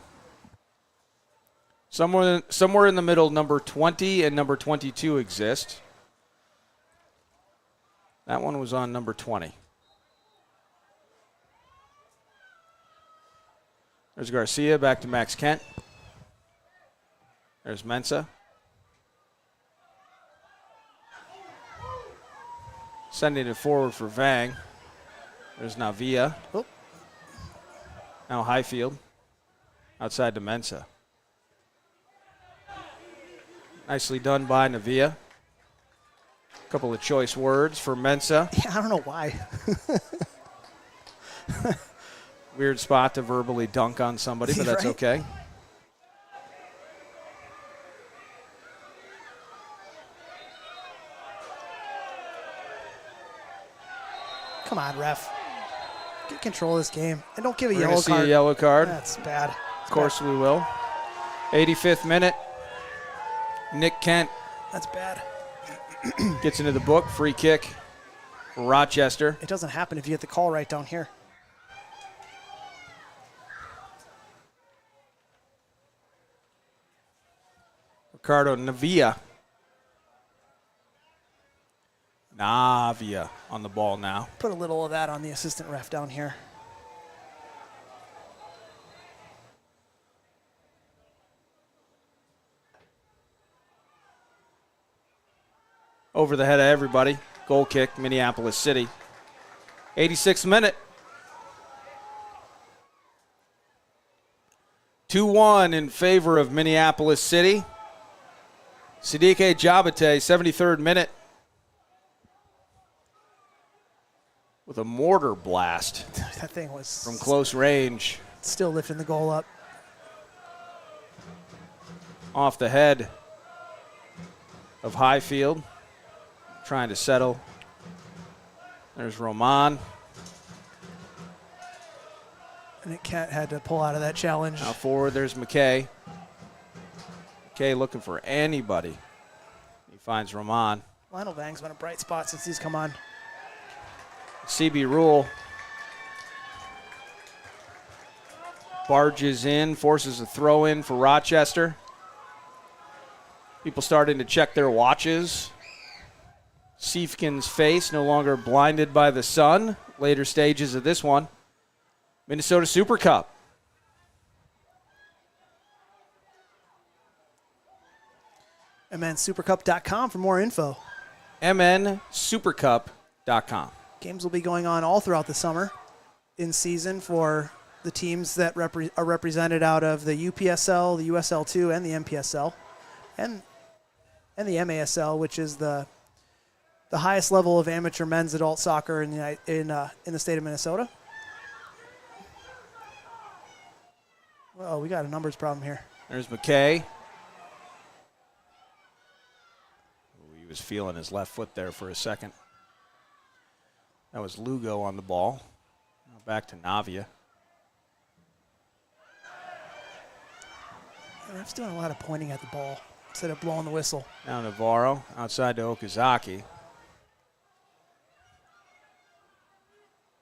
Somewhere in the middle, number 20 and number 22 exist. That one was on number 20. There's Garcia, back to Max Kent. There's Mensa. Sending it forward for Vang. There's Navia. Oh. Now Highfield. Outside to Mensa. Nicely done by Navia. A couple of choice words for Mensa. Yeah, I don't know why. Weird spot to verbally dunk on somebody, but that's right? okay. Come on, ref. Get control of this game. And don't give a We're yellow going to see card. a yellow card. That's bad. Of course we will. 85th minute. Nick Kent That's bad. gets into the book. Free kick for Rochester. It doesn't happen if you get the call right down here. Ricardo Navia. Navia on the ball now. Put a little of that on the assistant ref down here. Over the head of everybody. Goal kick, Minneapolis City. 86th minute. 2-1 in favor of Minneapolis City. Siddique Jabate, 73rd minute. With a mortar blast That thing was from close range. still lifting the goal up. Off the head of Highfield. Trying to settle. There's Roman. And it had to pull out of that challenge. Now forward, there's McKay. McKay looking for anybody. He finds Roman. Lionel Vang's been a bright spot since he's come on. CB Rule barges in, forces a throw in for Rochester. People starting to check their watches. Siefkin's face no longer blinded by the sun. Later stages of this one. Minnesota Super Cup. MNSupercup.com for more info. MNSupercup.com. Games will be going on all throughout the summer in season for the teams that are represented out of the UPSL, the USL2, and the MPSL, and the MASL, which is the highest level of amateur men's adult soccer in the state of Minnesota. Oh, we got a numbers problem here. There's McKay. Ooh, he was feeling his left foot there for a second. That was Lugo on the ball. Now back to Navia. The ref's doing a lot of pointing at the ball instead of blowing the whistle. Now Navarro outside to Okazaki.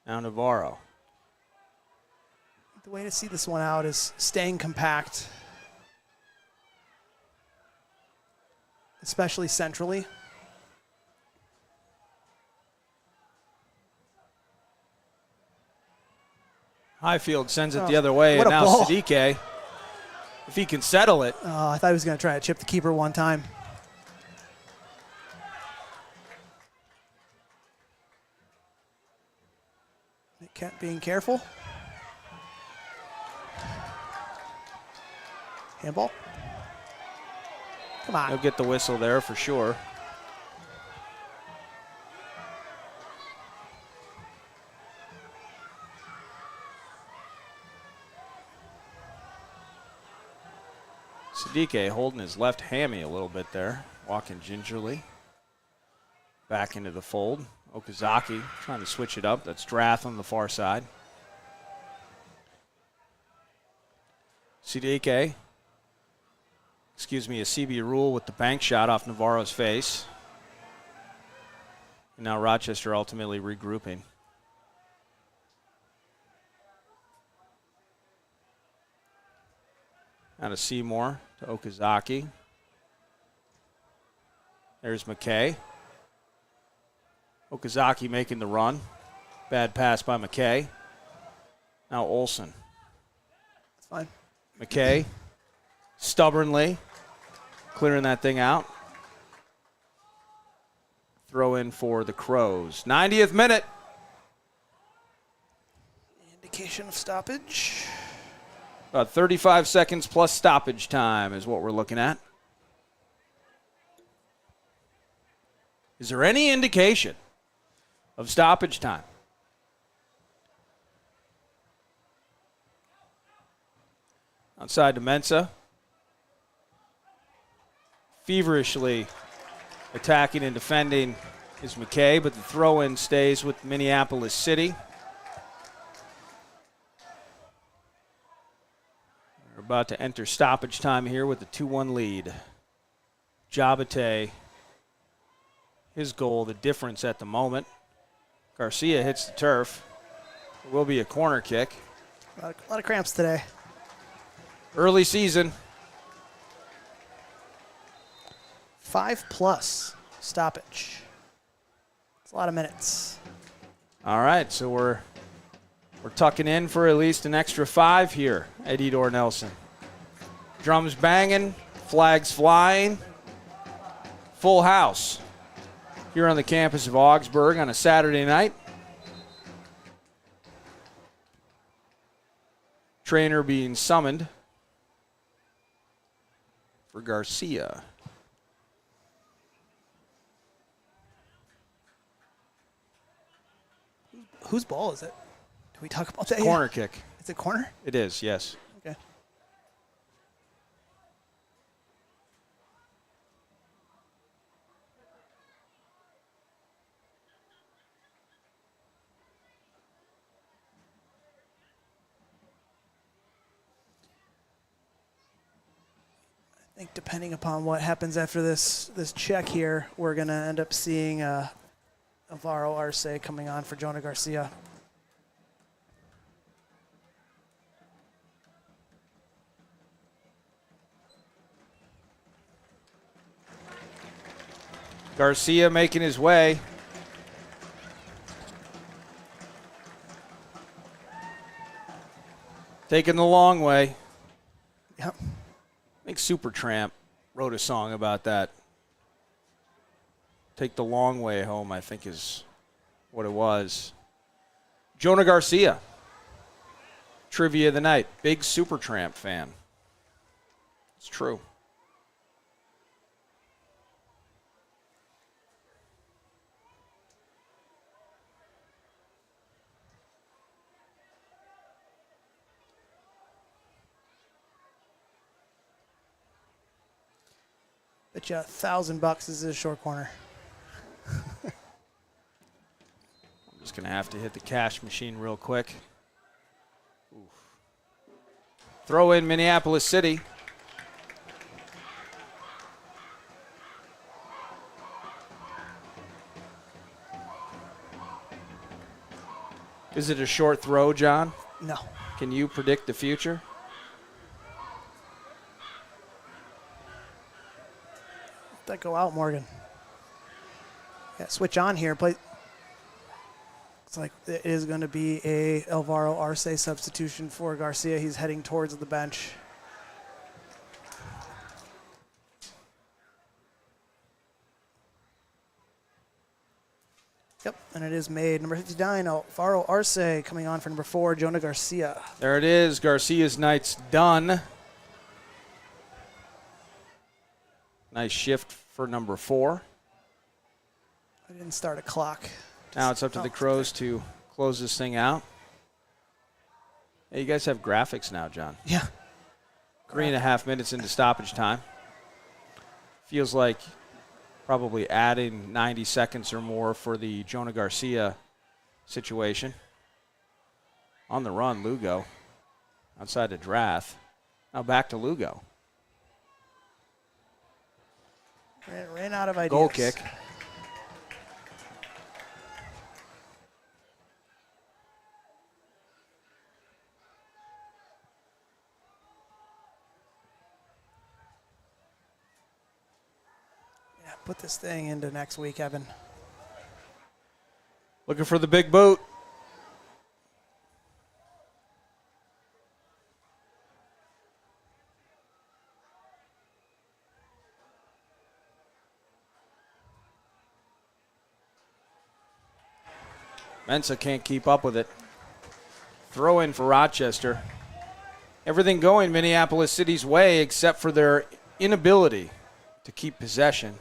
Now Navarro. The way to see this one out is staying compact, especially centrally. Highfield sends it the other way, what and a now ball. Siddique, if he can settle it. Oh, I thought he was going to try to chip the keeper one time. Nick Kent being careful. Handball. Come on. He'll get the whistle there for sure. Siddique holding his left hammy a little bit there, walking gingerly back into the fold. Okazaki trying to switch it up. That's Drath on the far side. Siddique, a CB Rule with the bank shot off Navarro's face. Now Rochester ultimately regrouping. Now to Seymour, to Okazaki. There's McKay. Okazaki making the run. Bad pass by McKay. Now Olsen. That's fine. McKay, stubbornly clearing that thing out. Throw in for the Crows. 90th minute. Indication of stoppage. About 35 seconds plus stoppage time is what we're looking at. Is there any indication of stoppage time? Outside to Mensah. Feverishly attacking and defending is McKay, but the throw-in stays with Minneapolis City. We're about to enter stoppage time here with the 2-1 lead. Jabate, his goal, the difference at the moment. Garcia hits the turf. It will be a corner kick. A lot of cramps today. Early season. 5+ stoppage. It's a lot of minutes. All right, so we're tucking in for at least an extra 5 here at Edor Nelson. Drums banging, flags flying. Full house here on the campus of Augsburg on a Saturday night. Trainer being summoned for Garcia. Whose ball is it? Did we talk about that Corner yet? kick. It's a corner? It is, yes. Okay. I think depending upon what happens after this check here, we're going to end up seeing Alvaro Arce coming on for Jonah Garcia. Garcia making his way. Taking the long way. Yep. I think Supertramp wrote a song about that. Take the long way home, I think is what it was. Jonah Garcia. Trivia of the night. Big Supertramp fan. It's true. Bet you $1,000 is a short corner. I'm just going to have to hit the cash machine real quick. Oof. Throw in Minneapolis City. Is it a short throw, John? No. Can you predict the future? Let that go out, Morgan. Yeah, switch on here. Play. Looks like it is going to be a Alvaro Arce substitution for Garcia. He's heading towards the bench. Yep, and it is made. Number 59, Alvaro Arce coming on for number 4, Jonah Garcia. There it is. Garcia's night's done. Nice shift for number 4. I didn't start a clock. Now it's up to the Crows to close this thing out. Hey, you guys have graphics now, John. Yeah. 3.5 minutes into stoppage time. Feels like probably adding 90 seconds or more for the Jonah Garcia situation. On the run, Lugo. Outside to Drath. Now back to Lugo. Ran out of ideas. Goal kick. put this thing into next week, Evan. Looking for the big boot. Mensa can't keep up with it. Throw in for Rochester. Everything going Minneapolis City's way except for their inability to keep possession.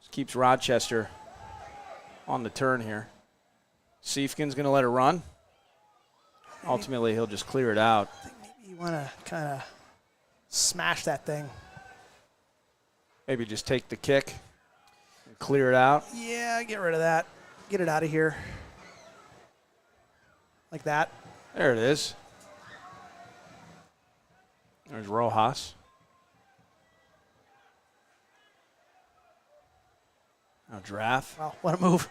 Just keeps Rochester on the turn here. Siefkin's going to let it run. Ultimately, he'll just clear it out. I think maybe you want to kind of smash that thing. Maybe just take the kick and clear it out. Yeah, get rid of that. Get it out of here. Like that. There it is. There's Rojas. Now Draft. Wow, what a move.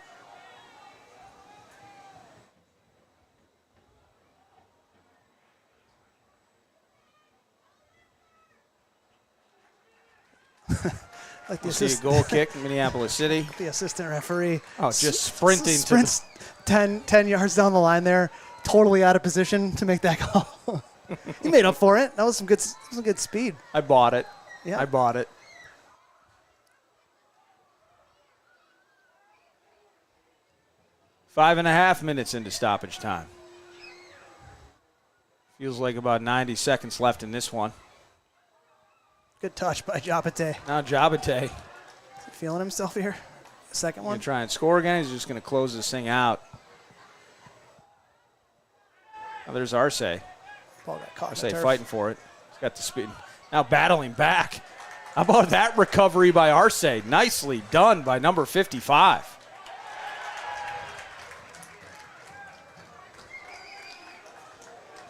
Like the See a goal kick, Minneapolis City. The assistant referee. Oh, just sprinting sprints 10 yards down the line there, totally out of position to make that goal. He made up for it. That was some good speed. I bought it. Yeah. I bought it. Five and a half minutes into stoppage time. Feels like about 90 seconds left in this one. Good touch by Jabate. Now Jabate. Is he feeling himself here? Second one. Going to try and score again. He's just going to close this thing out. Now there's Arce. Ball got caught in the Arce turf. fighting for it. He's got the speed. Now battling back. How about that recovery by Arce? Nicely done by number 55.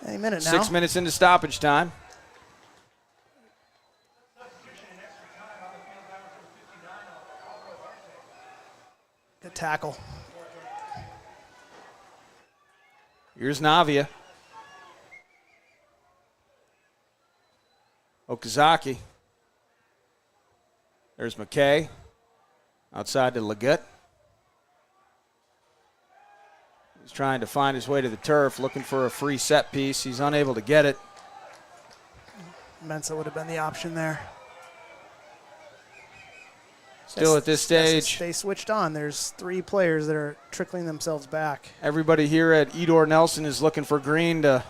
Any minute now. 6 minutes into stoppage time. Good tackle. Here's Navia. Okazaki. There's McKay. Outside to Leggett. He's trying to find his way to the turf, looking for a free set piece. He's unable to get it. Mensa would have been the option there. Still at this stage, They switched on. There's 3 players that are trickling themselves back. everybody here at Edor Nelson is looking for Green to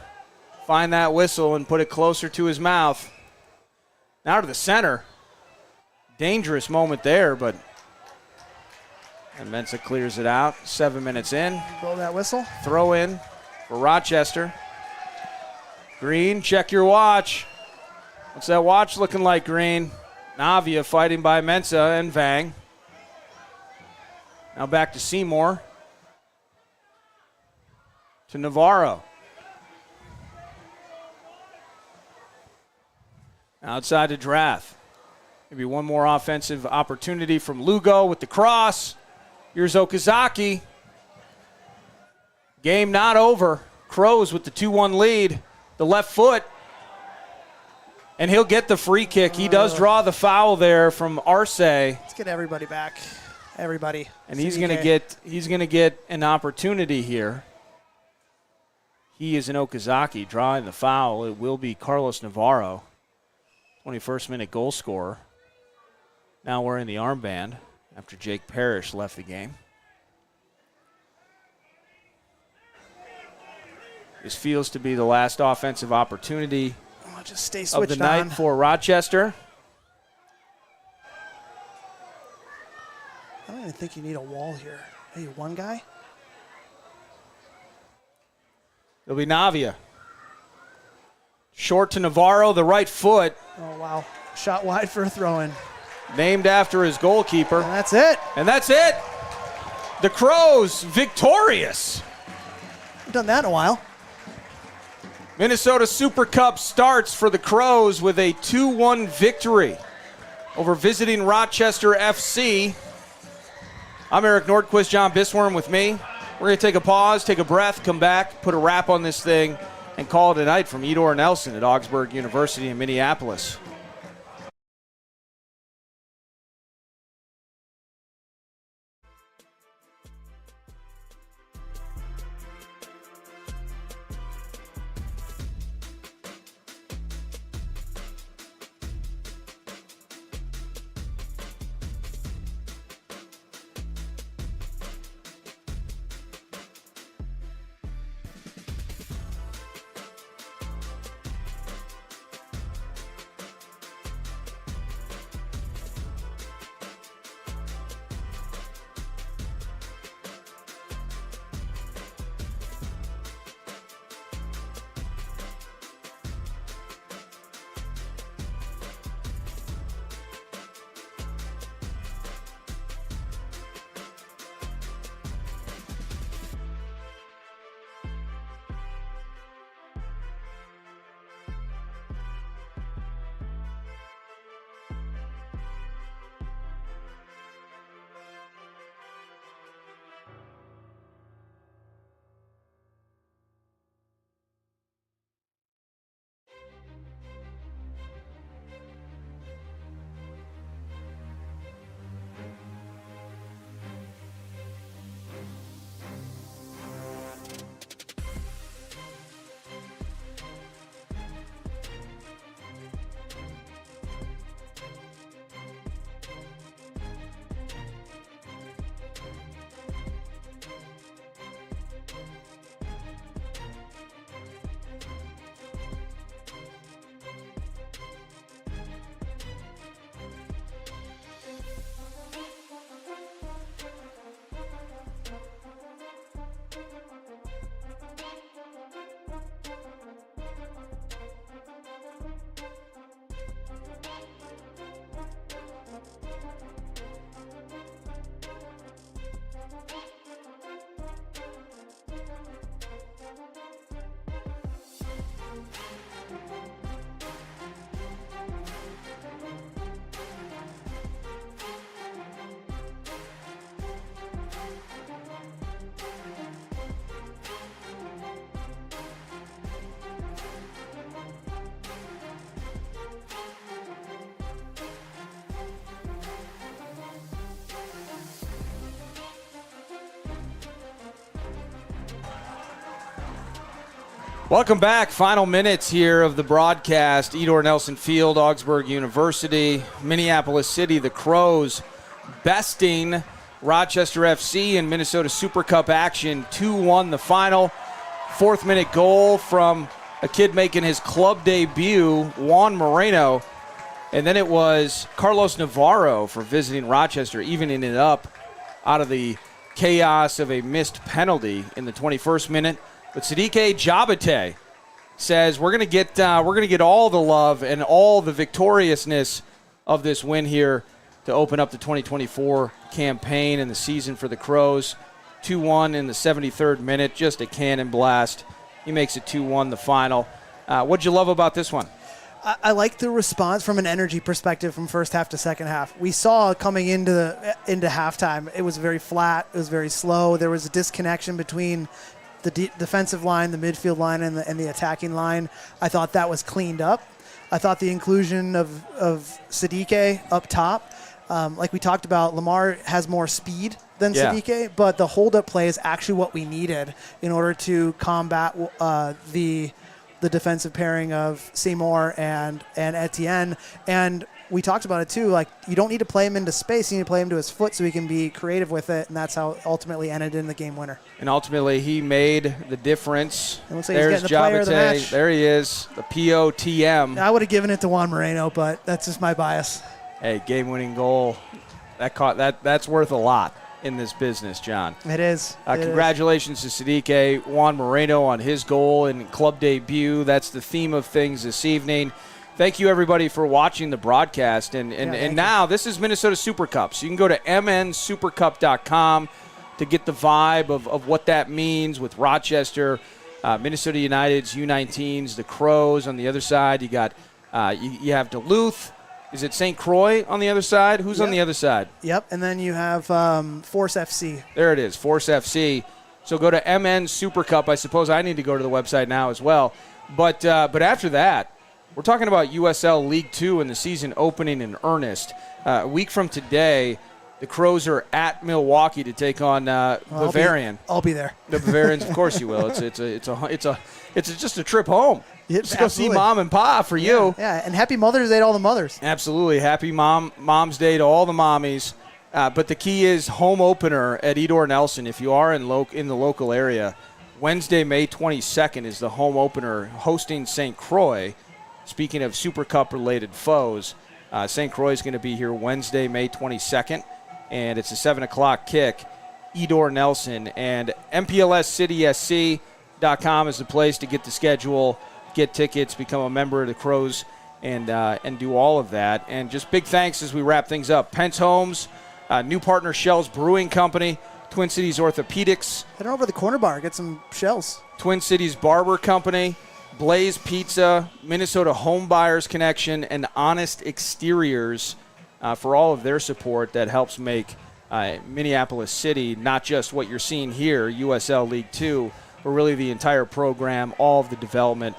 find that whistle and put it closer to his mouth. Now to the center. Dangerous moment there, but and Mensa clears it out. 7 minutes in. Blow that whistle. Throw in for Rochester. Green, check your watch. What's that watch looking like, Green? Navia fighting by Mensa and Vang. Now back to Seymour. To Navarro. Outside to Drath. Maybe one more offensive opportunity from Lugo with the cross. Here's Okazaki. Game not over. Crows with the 2-1 lead. The left foot. And he'll get the free kick. He does draw the foul there from Arce. Let's get everybody back. Everybody. And he's going to get an opportunity here. He is an Okazaki drawing the foul. It will be Carlos Navarro, 21st minute goal scorer. Now wearing the armband after Jake Parrish left the game. This feels to be the last offensive opportunity Just stay of switched the night on. for Rochester. I don't even think you need a wall here. Hey, one guy? It'll be Navia. Short to Navarro, the right foot. Oh, wow. Shot wide for a throw-in. Named after his goalkeeper. And that's it. And that's it. The Crows victorious. We've done that in a while. Minnesota Super Cup starts for the Crows with a 2-1 victory over visiting Rochester FC. I'm Eric Nordquist, John Bisworm with me. We're going to take a pause, take a breath, come back, put a wrap on this thing, and call it a night from Edor Nelson at Augsburg University in Minneapolis. Welcome back. Final minutes here of the broadcast. Edor Nelson Field, Augsburg University, Minneapolis City, the Crows besting Rochester FC in Minnesota Super Cup action. 2-1 the final. Fourth-minute goal from a kid making his club debut, Juan Moreno. And then it was Carlos Navarro for visiting Rochester, evening it up out of the chaos of a missed penalty in the 21st minute. But Sadike Jabate says we're gonna get all the love and all the victoriousness of this win here to open up the 2024 campaign and the season for the Crows. 2-1 in the 73rd minute, just a cannon blast. He makes it 2-1 the final. What'd you love about this one? I like the response from an energy perspective from first half to second half. We saw coming into halftime, it was very flat, it was very slow. There was a disconnection between the defensive line, the midfield line, and the attacking line. I thought that was cleaned up. I thought the inclusion of Sadike up top, like we talked about, Lamar has more speed than Sadike, but the hold-up play is actually what we needed in order to combat the defensive pairing of Seymour and Etienne. And we talked about it too, like you don't need to play him into space, you need to play him to his foot so he can be creative with it, and that's how it ultimately ended in the game winner. And ultimately he made the difference. It looks like he's getting the player of the match. There he is, the POTM. I would have given it to Juan Moreno, but that's just my bias. Hey, game-winning goal. That's worth a lot in this business, John. It is. Congratulations to Sadike, Juan Moreno on his goal and club debut. That's the theme of things this evening. Thank you, everybody, for watching the broadcast. And now this is Minnesota Super Cup. So you can go to mnsupercup.com to get the vibe of what that means with Rochester, Minnesota United's U19s, the Crows on the other side. You got you have Duluth. Is it St. Croix on the other side? Who's on the other side? Yep, and then you have Force FC. There it is, Force FC. So go to MN Super Cup. I suppose I need to go to the website now as well. But after that, we're talking about USL League 2 and the season opening in earnest. A week from today, the Crows are at Milwaukee to take on Bavarian. I'll be there. The Bavarians, of course you will. It's just a trip home. Just go see Mom and Pa for you. Yeah, and happy Mother's Day to all the mothers. Absolutely. Happy Mom's Day to all the mommies. But the key is home opener at Edor Nelson. If you are in the local area, Wednesday, May 22nd is the home opener hosting St. Croix. Speaking of Super Cup-related foes, St. Croix is going to be here Wednesday, May 22nd, and it's a 7 o'clock kick. Edor Nelson and Mpls City SC.com is the place to get the schedule, get tickets, become a member of the Crows, and do all of that. And just big thanks as we wrap things up. Pence Homes, new partner Shell's Brewing Company, Twin Cities Orthopedics. Head over to the corner bar, get some shells. Twin Cities Barber Company, Blaze Pizza, Minnesota Home Buyers Connection, and Honest Exteriors for all of their support that helps make Minneapolis City not just what you're seeing here, USL League 2, but really the entire program, all of the development,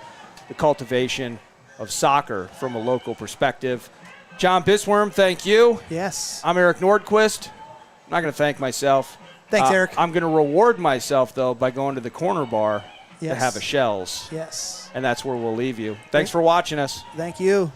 the cultivation of soccer from a local perspective. John Bisworm, thank you. Yes. I'm Eric Nordquist. I'm not going to thank myself. Thanks, Eric. I'm going to reward myself, though, by going to the corner bar to have a Shells. Yes. And that's where we'll leave you. Thanks for watching us. Thank you.